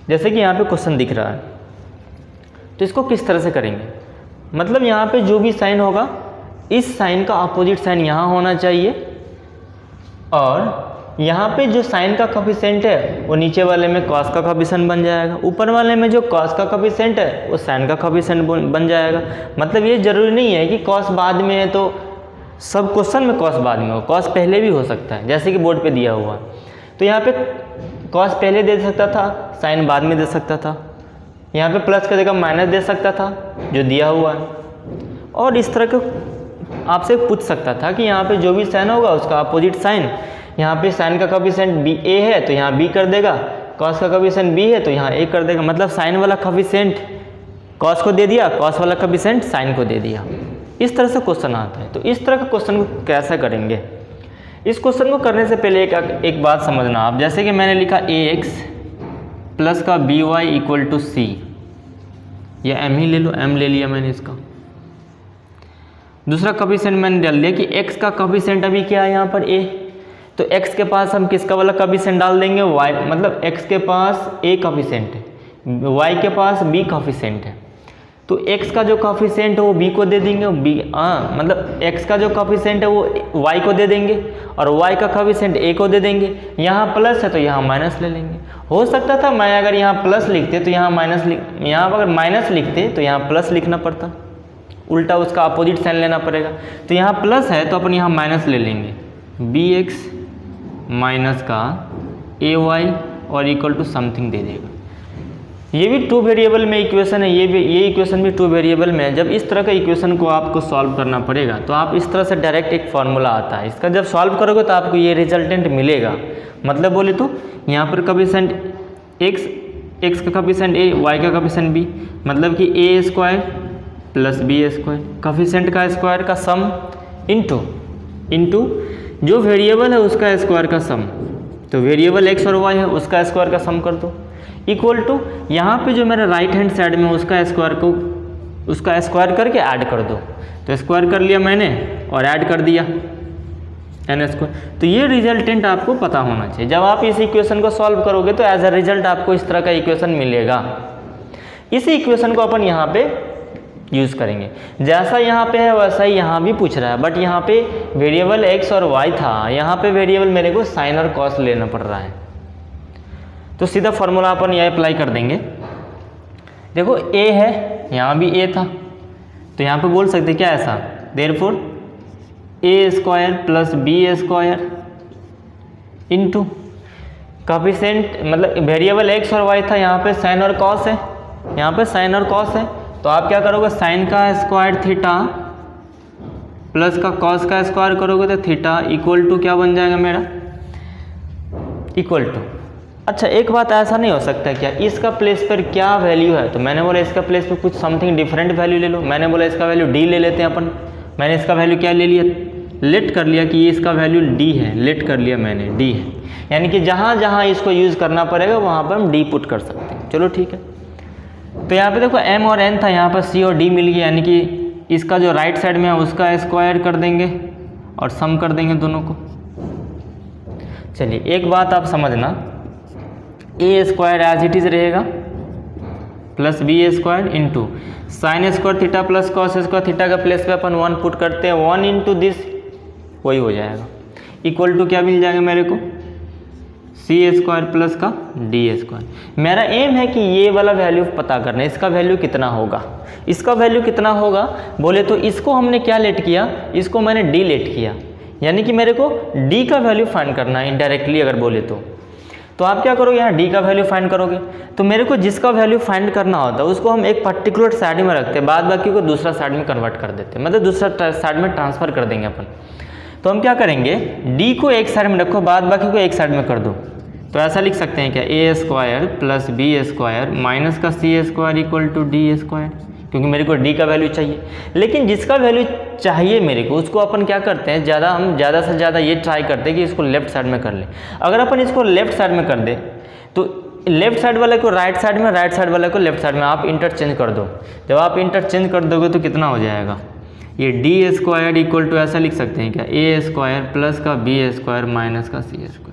जैसे कि यहाँ पे क्वेश्चन दिख रहा है। तो इसको किस तरह से करेंगे, मतलब यहाँ पे जो भी साइन होगा इस साइन का अपोजिट साइन यहाँ होना चाहिए, और यहाँ पे जो साइन का कोएफिशिएंट है वो नीचे वाले में कॉस का कोएफिशिएंट बन जाएगा, ऊपर वाले में जो कॉस का कोएफिशिएंट है वो साइन का कोएफिशिएंट बन जाएगा। मतलब ये ज़रूरी नहीं है कि कॉस बाद में है तो सब क्वेश्चन में कॉस बाद में हो, कॉस पहले भी हो सकता है, जैसे कि बोर्ड पे दिया हुआ। तो यहाँ पे कॉस पहले दे सकता था, साइन बाद में दे सकता था, यहाँ पे प्लस का जगह माइनस दे सकता था जो दिया हुआ है, और इस तरह के आपसे पूछ सकता था कि यहाँ पे जो भी साइन होगा उसका अपोजिट साइन, यहाँ पे साइन का कोएफिशिएंट b a है तो यहाँ b कर देगा, कॉस का कोएफिशिएंट b है तो यहाँ a कर देगा। मतलब साइन वाला कोएफिशिएंट कॉस को दे दिया, कॉस वाला कोएफिशिएंट साइन को दे दिया। इस तरह से क्वेश्चन आता है। तो इस तरह का क्वेश्चन को कैसे करेंगे, इस क्वेश्चन को करने से पहले एक बात समझना आप, जैसे कि मैंने लिखा ax प्लस का by इक्वल टू c, या m ही ले लो, m ले लिया मैंने इसका। दूसरा कोएफिशिएंट मैंने डाल दिया कि x का कोएफिशिएंट अभी क्या है यहाँ पर a, तो x के पास हम किसका वाला कोएफिशिएंट डाल देंगे y, मतलब x के पास a कोएफिशिएंट है, y के पास b कोएफिशिएंट है, तो x का जो कोएफिशिएंट है वो b को दे देंगे, मतलब x का जो कोएफिशिएंट है वो y को दे देंगे और y का कोएफिशिएंट a को दे देंगे। यहाँ प्लस है तो यहाँ माइनस ले लेंगे। हो सकता था मैं अगर यहाँ प्लस लिखते तो यहाँ माइनस यहाँ अगर माइनस लिखते तो यहाँ प्लस लिखना पड़ता, उल्टा उसका अपोजिट साइन लेना पड़ेगा। तो यहाँ प्लस है तो अपन यहाँ माइनस ले लेंगे, bx माइनस का ay और इक्वल टू समथिंग दे देगा। ये भी टू वेरिएबल में इक्वेशन है, ये इक्वेशन भी टू वेरिएबल में है। जब इस तरह का इक्वेशन को आपको सॉल्व करना पड़ेगा तो आप इस तरह से डायरेक्ट एक फार्मूला आता है, इसका जब सॉल्व करोगे तो आपको ये रिजल्टेंट मिलेगा। मतलब बोले तो यहाँ पर कोएफिशिएंट x का कोएफिशिएंट a, y का कोएफिशिएंट b, मतलब कि a square plus b square, coefficient का स्क्वायर का सम इनटू जो वेरिएबल है उसका स्क्वायर का सम, तो वेरिएबल x और y है उसका स्क्वायर का सम कर दो, इक्वल टू यहाँ पे जो मेरा राइट हैंड साइड में उसका स्क्वायर करके ऐड कर दो। तो स्क्वायर कर लिया मैंने और ऐड कर दिया n स्क्वायर। तो ये रिजल्टेंट आपको पता होना चाहिए। जब आप इस इक्वेशन को सॉल्व करोगे तो एज अ रिजल्ट आपको इस तरह का इक्वेशन मिलेगा। इसी इक्वेशन को अपन यहाँ पे यूज़ करेंगे, जैसा यहाँ पे है वैसा ही यहाँ भी पूछ रहा है, बट यहाँ पे वेरिएबल x और y था, यहाँ पे वेरिएबल मेरे को साइन और कॉस लेना पड़ रहा है। तो सीधा फार्मूला अपन ये अप्लाई कर देंगे। देखो a है, यहाँ भी a था, तो यहाँ पे बोल सकते क्या ऐसा, therefore a square plus b square into coefficient, मतलब वेरिएबल x और y था, यहाँ पे साइन और कॉस है, यहाँ पे साइन और कॉस है, तो आप क्या करोगे, साइन का स्क्वायर थीटा प्लस का कॉस का स्क्वायर करोगे तो थीटा इक्वल टू क्या बन जाएगा मेरा, इक्वल टू। अच्छा एक बात ऐसा नहीं हो सकता क्या, इसका प्लेस पर क्या वैल्यू है, तो मैंने बोला इसका प्लेस पर कुछ समथिंग डिफरेंट वैल्यू ले लो। मैंने बोला इसका वैल्यू d ले लेते हैं अपन, मैंने इसका वैल्यू क्या ले लिया, लेट कर लिया कि ये इसका वैल्यू d है, लेट कर लिया मैंने d है, यानी कि जहाँ जहाँ इसको यूज़ करना पड़ेगा वहाँ पर हम d पुट कर सकते हैं। चलो ठीक है, तो यहाँ पे देखो m और n था, यहाँ पर c और d मिल गया, यानी कि इसका जो राइट साइड में है उसका स्क्वायर कर देंगे और सम कर देंगे दोनों को। चलिए एक बात आप समझना, a square as it is रहेगा plus B square into sine square theta plus cos square theta का प्लेस पे अपन 1 पुट करते हैं, 1 इंटू दिस, वही हो जाएगा, इक्वल टू क्या मिल जाएगा मेरे को, सी स्क्वायर प्लस का डी स्क्वायर। मेरा एम है कि ये वाला वैल्यू पता करना है, इसका वैल्यू कितना होगा, इसका वैल्यू कितना होगा बोले तो इसको हमने क्या लेट किया, इसको मैंने डी लेट किया, यानी कि मेरे को डी का वैल्यू फाइंड करना है इनडायरेक्टली अगर बोले तो आप क्या करोगे, यहाँ डी का वैल्यू फाइंड करोगे, तो मेरे को जिसका वैल्यू फाइंड करना होता है उसको हम एक पर्टिकुलर साइड में रखते हैं, बाद बाकी को दूसरा साइड में कन्वर्ट कर देते हैं, मतलब दूसरा साइड में ट्रांसफ़र कर देंगे अपन। तो हम क्या करेंगे, डी को एक साइड में रखो, बाद बाकी को एक साइड में कर दो, तो ऐसा लिख सकते हैं क्या, A square plus B square minus का C square equal to D square, क्योंकि मेरे को डी का वैल्यू चाहिए। लेकिन जिसका वैल्यू चाहिए मेरे को उसको अपन क्या करते हैं, हम ज़्यादा से ज़्यादा ये ट्राई करते हैं कि इसको लेफ्ट साइड में कर लें। अगर अपन इसको लेफ्ट साइड में कर दें तो लेफ्ट साइड वाले को राइट साइड में, राइट साइड वाले को लेफ्ट साइड में आप इंटरचेंज कर दो। जब आप इंटरचेंज कर दोगे तो कितना हो जाएगा, ये डी स्क्वायर इक्वल टू ऐसा लिख सकते हैं क्या, ए स्क्वायर प्लस का बी स्क्वायर माइनस का सी स्क्वायर,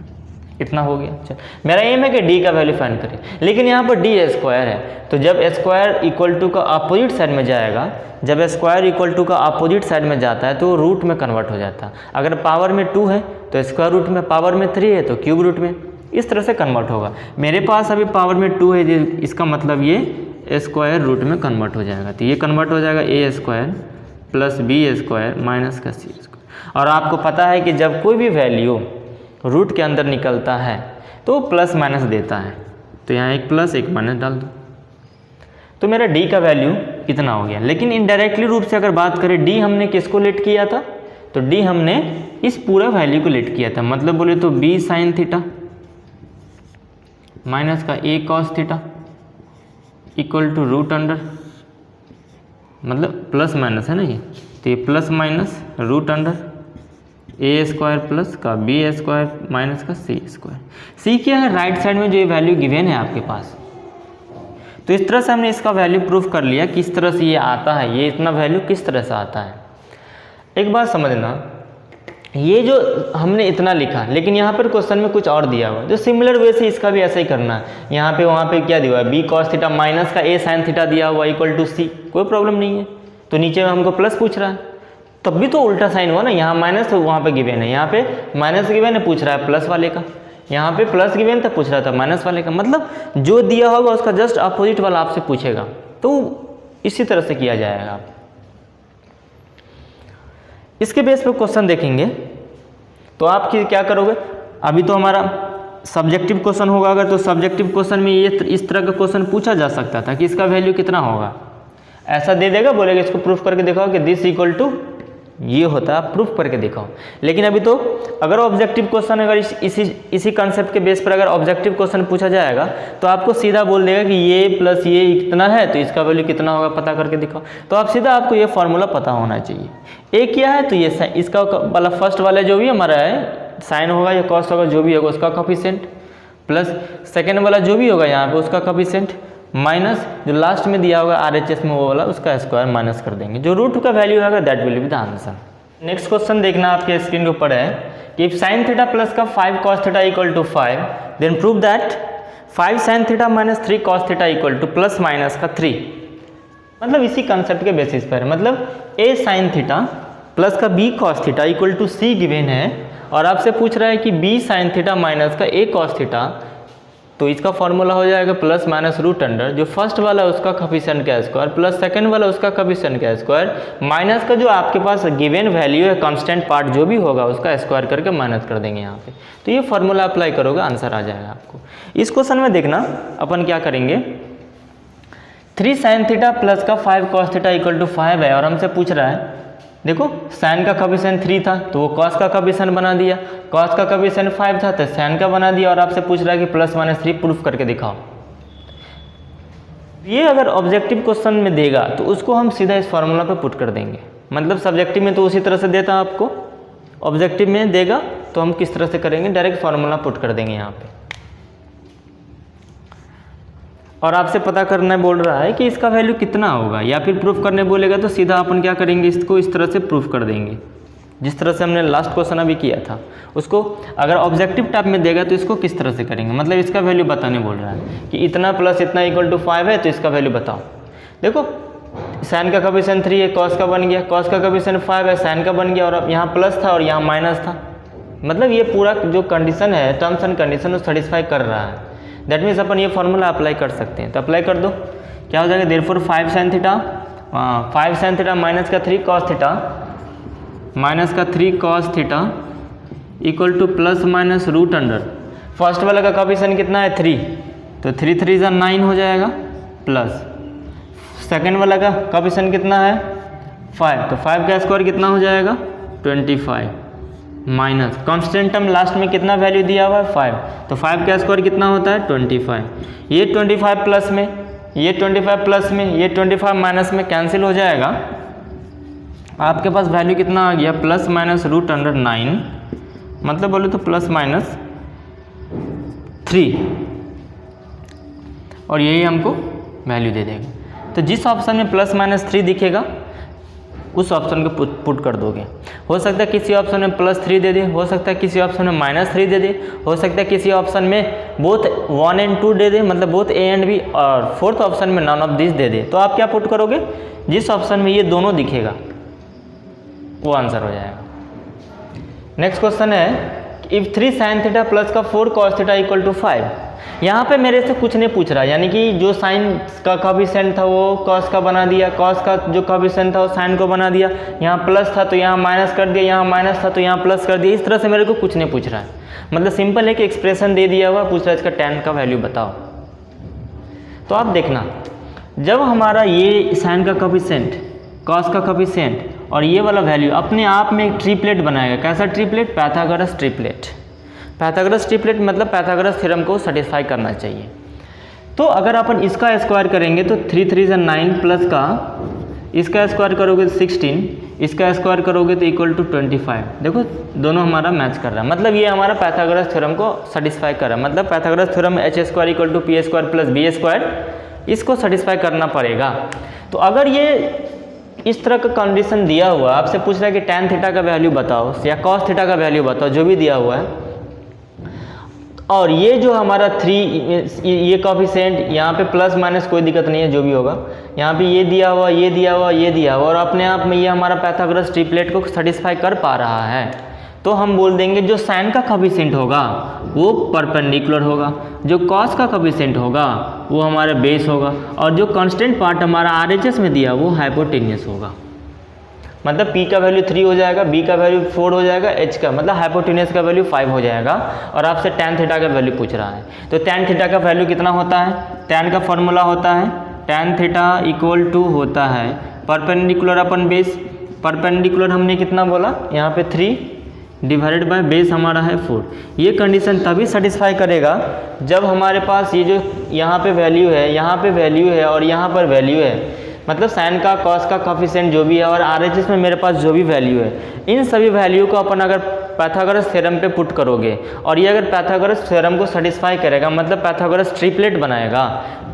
इतना हो गया। अच्छा, मेरा एम है कि डी का वैल्यू फाइंड करें, लेकिन यहाँ पर डी स्क्वायर है, तो जब स्क्वायर इक्वल टू का अपोजिट साइड में जाएगा, जब स्क्वायर इक्वल टू का अपोजिट साइड में जाता है तो रूट में कन्वर्ट हो जाता है। अगर पावर में 2 है तो स्क्वायर रूट में, पावर में 3 है तो क्यूब रूट में, इस तरह से कन्वर्ट होगा। मेरे पास अभी पावर में 2 है, इसका मतलब ये स्क्वायर रूट में कन्वर्ट हो जाएगा, तो ये कन्वर्ट हो जाएगा A square plus B square minus का सी स्क्वायर। और आपको पता है कि जब कोई भी वैल्यू रूट के अंदर निकलता है तो प्लस माइनस देता है, तो यहाँ एक प्लस एक माइनस डाल दो, तो मेरा डी का वैल्यू कितना हो गया। लेकिन इनडायरेक्टली रूप से अगर बात करें, डी हमने किसको लेट किया था, तो डी हमने इस पूरा वैल्यू को लेट किया था, मतलब बोले तो बी साइन थीटा माइनस का A cos theta equal to root under, मतलब प्लस माइनस है ना ये, तो ये plus minus root under A square plus का बी स्क्वायर माइनस का सी स्क्वायर। सी क्या है, राइट साइड में जो ये वैल्यू गिवन है आपके पास, तो इस तरह से हमने इसका वैल्यू प्रूफ कर लिया किस तरह से ये आता है, ये इतना वैल्यू किस तरह से आता है। एक बात समझना, ये जो हमने इतना लिखा, लेकिन यहाँ पर क्वेश्चन में कुछ और दिया हुआ है, जो सिमिलर वे से इसका भी ऐसा ही करना है। यहाँ पे वहाँ पे क्या दिया हुआ है, बी कॉस थीटा माइनस का ए साइन थीटा दिया हुआ इक्वल टू सी, कोई प्रॉब्लम नहीं है। तो नीचे में हमको प्लस पूछ रहा है, तब भी तो उल्टा साइन हुआ ना, यहाँ माइनस तो वहाँ पे गिवन है, यहाँ पे माइनस गिवन है, पूछ रहा है प्लस वाले का, यहाँ पे प्लस गिवन था, पूछ रहा था माइनस वाले का, मतलब जो दिया होगा उसका जस्ट अपोजिट वाला आपसे पूछेगा, तो इसी तरह से किया जाएगा। आप इसके बेस पे क्वेश्चन देखेंगे तो आप क्या करोगे, अभी तो हमारा सब्जेक्टिव क्वेश्चन होगा, अगर तो सब्जेक्टिव क्वेश्चन में ये इस तरह का क्वेश्चन पूछा जा सकता था कि इसका वैल्यू कितना होगा, ऐसा दे देगा, बोलेगा इसको प्रूफ करके दिखाओ कि दिस इक्वल टू ये होता है, प्रूफ करके दिखाओ। लेकिन अभी तो अगर ऑब्जेक्टिव क्वेश्चन, अगर इसी कंसेप्ट के बेस पर अगर ऑब्जेक्टिव क्वेश्चन पूछा जाएगा तो आपको सीधा बोल देगा कि ये प्लस ये कितना है, तो इसका वैल्यू कितना होगा पता करके दिखाओ, तो आप सीधा आपको ये फॉर्मूला पता होना चाहिए। ए क्या है, तो ये इसका वाला फर्स्ट वाला जो भी हमारा है साइन होगा या कॉस्ट होगा, जो भी होगा उसका कोफिशिएंट, प्लस सेकेंड वाला जो भी होगा यहाँ पे उसका कोफिशिएंट, माइनस जो लास्ट में दिया होगा RHS में वो वाला उसका स्क्वायर माइनस कर देंगे, जो रूट का वैल्यू होगा that will be the answer. Next question देखना आपके स्क्रीन के ऊपर है कि इफ साइन थीटा प्लस का 5 cos theta equal to 5 then prove that 5 sine theta minus 3 cos theta equal to plus minus का 3। मतलब इसी कंसेप्ट के बेसिस पर, मतलब a साइन थीटा प्लस का b cos theta equal to c given है, और आपसे पूछ रहा है कि b साइन थीटा माइनस का a कॉस थीटा, तो इसका फॉर्मूला हो जाएगा प्लस माइनस रूट अंडर, जो फर्स्ट वाला उसका कोफिशिएंट का स्क्वायर प्लस सेकंड वाला उसका कोफिशिएंट का स्क्वायर, माइनस का जो आपके पास गिवन वैल्यू है कांस्टेंट पार्ट जो भी होगा उसका स्क्वायर करके माइनस कर देंगे यहाँ पे। तो ये फॉर्मूला अप्लाई करोगे आंसर आ जाएगा आपको। इस क्वेश्चन में देखना अपन क्या करेंगे, 3 साइन थीटा प्लस का 5 कॉस थीटा इक्वल टू 5 है, और हमसे पूछ रहा है, देखो साइन का कोफिशिएंट 3 था तो वो कॉस का कोफिशिएंट बना दिया, कॉस का कोफिशिएंट 5 था तो साइन का बना दिया, और आपसे पूछ रहा है कि प्लस माइनस 3 प्रूफ करके दिखाओ। ये अगर ऑब्जेक्टिव क्वेश्चन में देगा तो उसको हम सीधा इस फॉर्मूला पे पुट कर देंगे, मतलब सब्जेक्टिव में तो उसी तरह से देता आपको, ऑब्जेक्टिव में देगा तो हम किस तरह से करेंगे, डायरेक्ट फार्मूला पुट कर देंगे यहाँ पे। और आपसे पता करना बोल रहा है कि इसका वैल्यू कितना होगा, या फिर प्रूफ करने बोलेगा तो सीधा अपन क्या करेंगे, इसको इस तरह से प्रूफ कर देंगे। जिस तरह से हमने लास्ट क्वेश्चन अभी किया था उसको अगर ऑब्जेक्टिव टाइप में देगा तो इसको किस तरह से करेंगे, मतलब इसका वैल्यू बताने बोल रहा है कि इतना प्लस इतना इक्वल टू 5 है तो इसका वैल्यू बताओ। देखो साइन का कोएफिशिएंट 3 है, कॉस का बन गया, कॉस का कोएफिशिएंट 5 है, साइन का बन गया, और अब यहाँ प्लस था और यहाँ माइनस था, मतलब ये पूरा जो कंडीशन है टर्म्स एंड कंडीशन वो सेटिस्फाई कर रहा है। दैट मीन्स अपन ये फॉर्मूला अप्लाई कर सकते हैं, तो अप्लाई कर दो। क्या हो जाएगा, देयरफॉर 5 sin थीटा माइनस का 3 cos theta equal to plus minus root under, first वाला का कोएफिशिएंट कितना है 3, तो 3 3 जा 9 हो जाएगा, प्लस सेकेंड वाला का कोएफिशिएंट कितना है 5, तो 5 का स्क्वायर कितना हो जाएगा 25, माइनस कांस्टेंट टर्म लास्ट में कितना वैल्यू दिया हुआ है 5, तो 5 का स्क्वायर कितना होता है 25, ये 25 प्लस में, ये 25 प्लस में, ये 25 माइनस में कैंसिल हो जाएगा, आपके पास वैल्यू कितना आ गया प्लस माइनस रूट अंडर 9, मतलब बोले तो प्लस माइनस 3, और यही हमको वैल्यू दे देगा। तो जिस ऑप्शन में प्लस माइनस 3 दिखेगा उस ऑप्शन को पुट कर दोगे। हो सकता है किसी ऑप्शन में प्लस 3 दे दे, हो सकता है किसी ऑप्शन में माइनस 3 दे दे, हो सकता है किसी ऑप्शन में बोथ 1 and 2 दे दे, मतलब बोथ ए एंड बी, और फोर्थ ऑप्शन में नॉन ऑफ दिस दे दे। तो आप क्या पुट करोगे, जिस ऑप्शन में ये दोनों दिखेगा वो आंसर हो जाएगा। नेक्स्ट क्वेश्चन है इफ 3 sin थीटा प्लस का 4 cos थीटा इक्वल टू 5। यहाँ पे मेरे से कुछ नहीं पूछ रहा, यानी कि जो साइन का कोएफिशिएंट था वो कॉस का बना दिया, कॉस का जो कोएफिशिएंट था वो साइन को बना दिया, यहाँ प्लस था तो यहाँ माइनस कर दिया, यहाँ माइनस था तो यहाँ प्लस कर दिया। इस तरह से मेरे को कुछ नहीं पूछ रहा है, मतलब सिंपल है कि एक्सप्रेशन दे दिया हुआ, पूछ रहा है इसका tan का वैल्यू बताओ। तो आप देखना, जब हमारा ये साइन का कोएफिशिएंट, कॉस का कोएफिशिएंट और ये वाला वैल्यू अपने आप में एक ट्रिपलेट बनाएगा। कैसा triplet, Pythagoras triplet. Pythagoras triplet मतलब पैथागोरस थ्योरम को सेटिस्फाई करना चाहिए। तो अगर अपन इसका स्क्वायर करेंगे तो 3 3 जा 9 प्लस का इसका स्क्वायर करोगे तो 16, इसका स्क्वायर करोगे तो इक्वल टू 25। देखो दोनों हमारा मैच कर रहा है, मतलब ये हमारा पैथागोरस थ्योरम को सेटिस्फाई कर रहा है। मतलब Pythagoras theorem h square equal to p square plus B square, इसको सेटिस्फाई करना पड़ेगा। तो अगर ये इस तरह का कंडीशन दिया हुआ, आपसे पूछ रहा है कि tan थीटा का वैल्यू बताओ या cos थीटा का वैल्यू बताओ, जो भी दिया हुआ है, और ये जो हमारा 3 ये कोएफिशिएंट यहाँ पे प्लस माइनस कोई दिक्कत नहीं है, जो भी होगा यहाँ पे ये दिया हुआ, ये दिया हुआ, ये दिया हुआ, और अपने आप में ये हमारा पैथागोरस ट्रिपलेट को सेटिस्फाई कर पा रहा है, तो हम बोल देंगे जो साइन का कोएफिशिएंट होगा वो परपेंडिकुलर होगा, जो कॉस का कोएफिशिएंट होगा वो हमारा बेस होगा, और जो कांस्टेंट पार्ट हमारा आरएचएस में दिया वो हाइपोटेन्यूस होगा। मतलब p का वैल्यू 3 हो जाएगा, b का वैल्यू 4 हो जाएगा, h का मतलब हाइपोटेन्यूस का वैल्यू 5 हो जाएगा, और आपसे tan थीटा का वैल्यू पूछ रहा है। तो tan थीटा का वैल्यू कितना होता है, tan का फॉर्मूला होता है tan थीटा इक्वल टू होता है परपेंडिकुलर अपन बेस। परपेंडिकुलर हमने कितना बोला यहाँ पे 3 डिवाइडेड बाय बेस हमारा है 4। ये कंडीशन तभी सेटिस्फाई करेगा जब हमारे पास ये जो यहाँ पे वैल्यू है, यहाँ पे वैल्यू है और यहाँ पर वैल्यू है, मतलब साइन का कॉस का कोएफिशिएंट जो भी है और आरएचएस में मेरे पास जो भी वैल्यू है, इन सभी वैल्यू को अपन अगर पैथागोरस थ्योरम पे पुट करोगे और ये अगर पैथागोरस थ्योरम को सेटिस्फाई करेगा, मतलब पैथागोरस ट्रिपलेट बनाएगा,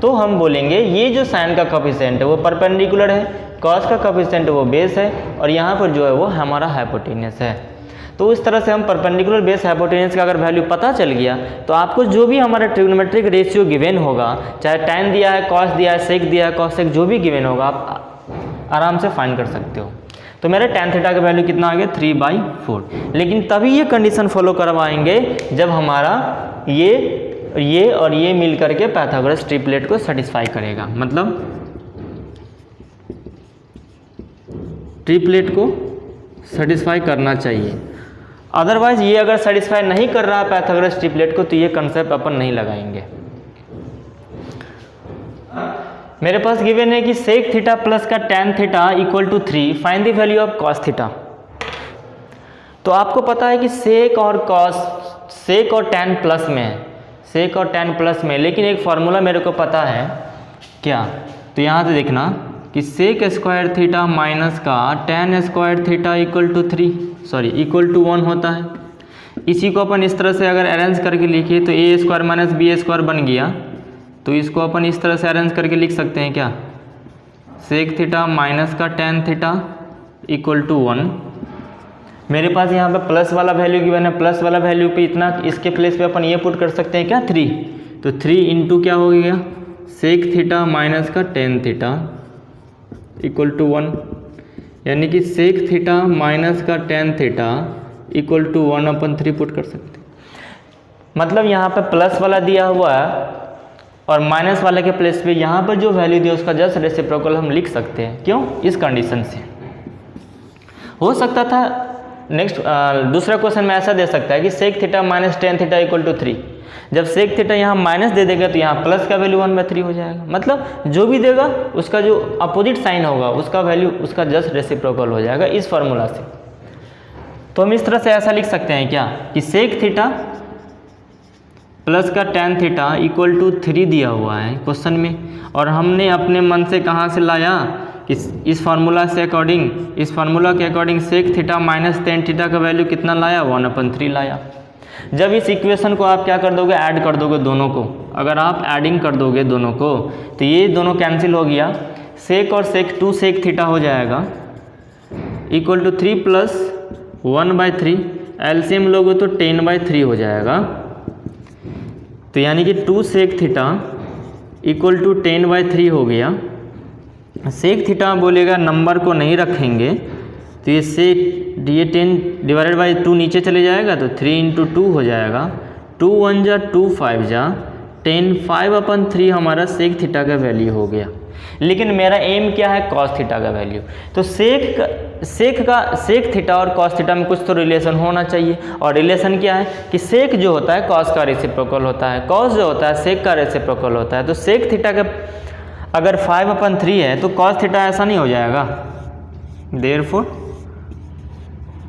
तो हम बोलेंगे ये जो साइन का कोएफिशिएंट है वो परपेंडिकुलर है, कॉस का कोएफिशिएंट वो बेस है, और यहाँ पर जो है वो हमारा हाइपोटेन्यूस है। तो इस तरह से हम परपेंडिकुलर बेस हाइपोटेन्यूस का अगर वैल्यू पता चल गया तो आपको जो भी हमारा ट्रिग्नोमेट्रिक रेशियो गिवन होगा, चाहे tan दिया है, कॉस दिया है, सेक दिया है, कॉसेक जो भी गिवन होगा, आप आराम से फाइंड कर सकते हो। तो मेरा tan थीटा का वैल्यू कितना आ गया 3/4। लेकिन तभी ये कंडीशन फॉलो करवाएंगे जब हमारा ये और ये मिल करके पैथागोरस ट्रिपलेट को सेटिस्फाई करेगा, मतलब ट्रिपलेट को सेटिस्फाई करना चाहिए। अदरवाइज ये अगर सेटिस्फाई नहीं कर रहा है पैथागोरस ट्रिपलेट को तो ये कंसेप्ट अपन नहीं लगाएंगे। मेरे पास गिवन है कि सेक थीटा प्लस का tan theta equal to 3, find the value of cos theta. तो आपको पता है कि सेक और cos, सेक और tan प्लस में है, सेक और tan प्लस में, लेकिन एक फार्मूला मेरे को पता है क्या, तो यहाँ से देखना कि सेक स्क्वायर थीटा माइनस का tan square theta equal to 1 होता है। इसी को अपन इस तरह से अगर अरेंज करके लिखिए तो a square minus B square बन गया, तो इसको अपन इस तरह से अरेंज करके लिख सकते हैं क्या, सेक थीटा माइनस का tan थीटा इक्वल टू 1, मेरे पास यहाँ पे प्लस वाला वैल्यू गिवन है, प्लस वाला वैल्यू पे इतना, इसके प्लेस पे अपन ये पुट कर सकते हैं क्या 3, तो 3 इंटू क्या हो गया सेक थीटा माइनस का टेन थीटा इक्वल टू 1, यानी कि सेक थीटा माइनस का टेन थीटा इक्वल टू 1 अपन 3 पुट कर सकते हैं। मतलब यहाँ पे प्लस वाला दिया हुआ है और माइनस वाले के प्लेस पे यहाँ पर जो वैल्यू दिया उसका जस्ट रेसिप्रोकल हम लिख सकते हैं। क्यों? इस कंडीशन से हो सकता था। नेक्स्ट दूसरा क्वेश्चन में ऐसा दे सकता है कि sec theta minus tan theta equal to 3, जब सेक थीटा यहाँ माइनस दे देगा तो यहाँ प्लस का वैल्यू 1/3 हो जाएगा। मतलब जो भी देगा उसका जो अपोजिट साइन होगा उसका वैल्यू उसका जस्ट रेसिप्रोकल हो जाएगा इस फार्मूला से। तो हम इस तरह से ऐसा लिख सकते हैं क्या कि सेक थीटा प्लस का टेन थीटा इक्वल टू 3 दिया हुआ है क्वेश्चन में, और हमने अपने मन से कहाँ से लाया कि इस फार्मूला से अकॉर्डिंग, इस फार्मूला के according sec theta minus tan theta का वैल्यू कितना लाया 1/3 लाया। जब इस इक्वेशन को आप क्या कर दोगे ऐड कर दोगे दोनों को, अगर आप ऐडिंग कर दोगे दोनों को तो ये दोनों कैंसिल हो गया, सेक और सेक 2 सेक थीटा हो जाएगा इक्वल टू 3 प्लस 1/3, एलसीएम लोगे तो 10/3 हो जाएगा। तो यानी कि 2 सेक थीटा इक्वल टू 10/3 हो गया। सेक थीटा बोलेगा नंबर को नहीं रखेंगे तो ये सेक ये 10 डिवाइडेड बाई 2 नीचे चले जाएगा तो 3 इंटू 2 हो जाएगा, 2 1 जा 2 5 जा 10, 5/3 हमारा सेक थीटा का वैल्यू हो गया। लेकिन मेरा एम क्या है कॉस थीटा का वैल्यू, तो सेक थीटा और कॉस थीटा में कुछ तो रिलेशन होना चाहिए, और रिलेशन क्या है कि सेक जो होता है कॉस का रेसिप्रोकल होता है, कॉस जो होता है सेक का रेसिप्रोकल होता है। तो सेक थीटा का अगर 5/3 है तो कॉस थीटा ऐसा नहीं हो जाएगा, देयरफॉर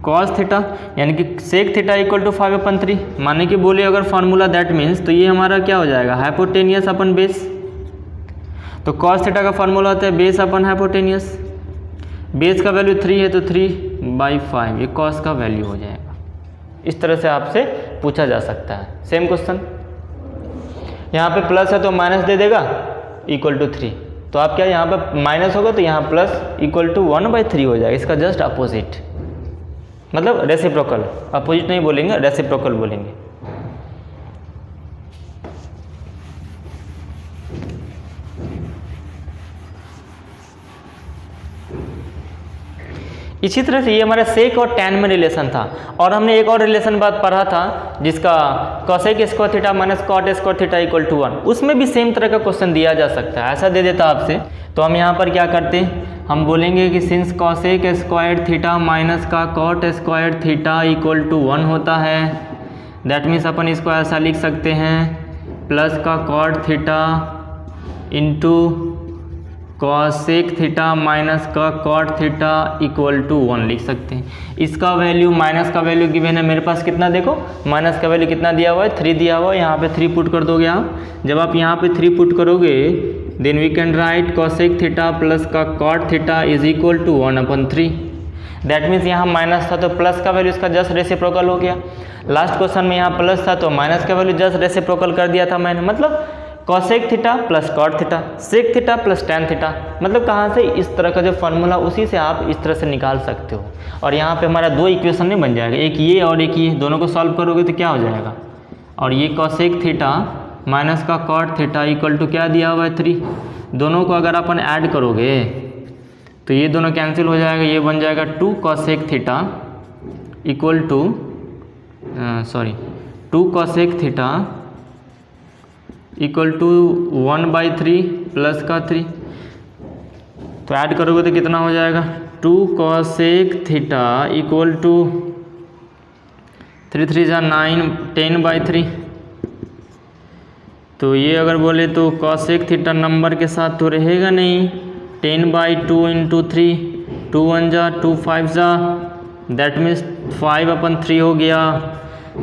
कॉस थीटा यानी कि सेक थीटा इक्वल टू 5/3, माने कि बोले अगर फार्मूला दैट मीन्स तो ये हमारा क्या हो जाएगा हाइपोटेनियस अपन बेस। तो कॉस थीटा का फार्मूला होता है बेस अपन हाइपोटेनियस, बेस का वैल्यू 3 है तो 3/5 ये कॉस का वैल्यू हो जाएगा। इस तरह से आपसे पूछा जा सकता है। सेम क्वेश्चन यहाँ पे प्लस है तो माइनस दे देगा इक्वल टू 3, तो आप क्या यहाँ पे माइनस होगा तो यहाँ प्लस इक्वल टू 1/3 हो जाएगा, इसका जस्ट अपोजिट मतलब रेसिप्रोकल, अपोजिट नहीं बोलेंगे रेसिप्रोकल बोलेंगे। इसी तरह से ये हमारा सेक और टैन में रिलेशन था, और हमने एक और रिलेशन बात पढ़ा था जिसका cosec square theta minus cot square theta equal to 1, उसमें भी सेम तरह का क्वेश्चन दिया जा सकता है। ऐसा दे देता आपसे तो हम यहाँ पर क्या करते हैं, हम बोलेंगे कि since cosec square theta minus का cot square theta equal to 1 होता है, दैट मीन्स अपन इसको ऐसा लिख सकते हैं प्लस का cot theta into cosec theta minus का कॉट थीटा इक्वल टू 1 लिख सकते हैं। इसका वैल्यू माइनस का वैल्यू गिवन है मेरे पास कितना, देखो माइनस का वैल्यू कितना दिया हुआ है 3 दिया हुआ है, यहाँ पे 3 पुट कर दोगे आप। जब आप यहाँ पे 3 पुट करोगे then we can write cosec theta plus का cot theta is equal to 1/3। That means यहाँ माइनस था तो प्लस का वैल्यू इसका जस्ट रेसिप्रोकल हो गया। लास्ट क्वेश्चन में यहाँ प्लस था तो माइनस का वैल्यू जस्ट रेसिप्रोकल कर दिया था मैंने, मतलब cosec theta plus cot theta sec theta plus tan theta, मतलब कहाँ से इस तरह का जो फार्मूला उसी से आप इस तरह से निकाल सकते हो। और यहाँ पे हमारा 2 इक्वेशन नहीं बन जाएगा, एक ये और एक ये, दोनों को सॉल्व करोगे तो क्या हो जाएगा, और ये कॉसेक थीटा माइनस का कॉट थीटा इक्वल टू क्या दिया हुआ है 3, दोनों को अगर अपन ऐड करोगे तो ये दोनों कैंसिल हो जाएगा, ये बन जाएगा 2 cosec theta equal to 2 cosec theta equal to 1/3 plus का 3, तो ऐड करोगे तो कितना हो जाएगा 2 कॉसेक थीटा इक्वल टू 3 3 जा 9 10/3। तो ये अगर बोले तो कॉसेक थीटा नंबर के साथ तो रहेगा नहीं, 10/2 इंटू 3, 2 1 जा 2 5 जा दैट मीन्स 5/3 हो गया।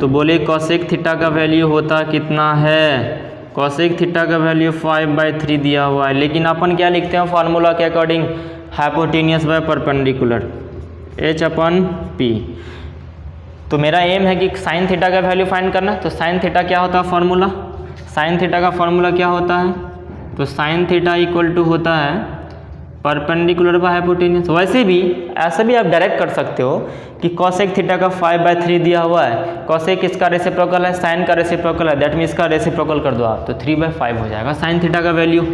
तो बोले कॉसेक थीटा का वैल्यू होता कितना है, कॉसेक थीटा का वैल्यू 5/3 दिया हुआ है, लेकिन अपन क्या लिखते हैं फार्मूला के according hypotenuse by perpendicular H/P। तो मेरा एम है कि साइन थीटा का वैल्यू फाइंड करना, तो साइन थीटा क्या होता है फार्मूला, साइन थीटा का फार्मूला क्या होता है, तो साइन थीटा इक्वल टू होता है परपेंडिकुलर बाय हाइपोटेन्यूस। वैसे भी ऐसा भी आप डायरेक्ट कर सकते हो कि कॉसेक थीटा का 5/3 दिया हुआ है, कॉसेक इसका रेसिप्रोकल है, साइन का रेसिप्रोकल है, दैट मीन इसका रेसिप्रोकल कर दो आप, तो 3/5 हो जाएगा साइन थीटा का वैल्यू।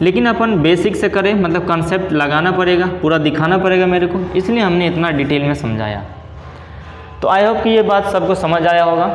लेकिन अपन बेसिक से करें, मतलब कंसेप्ट लगाना पड़ेगा, पूरा दिखाना पड़ेगा मेरे को, इसलिए हमने इतना डिटेल में समझाया। तो आई होप कि ये बात सबको समझ आया होगा।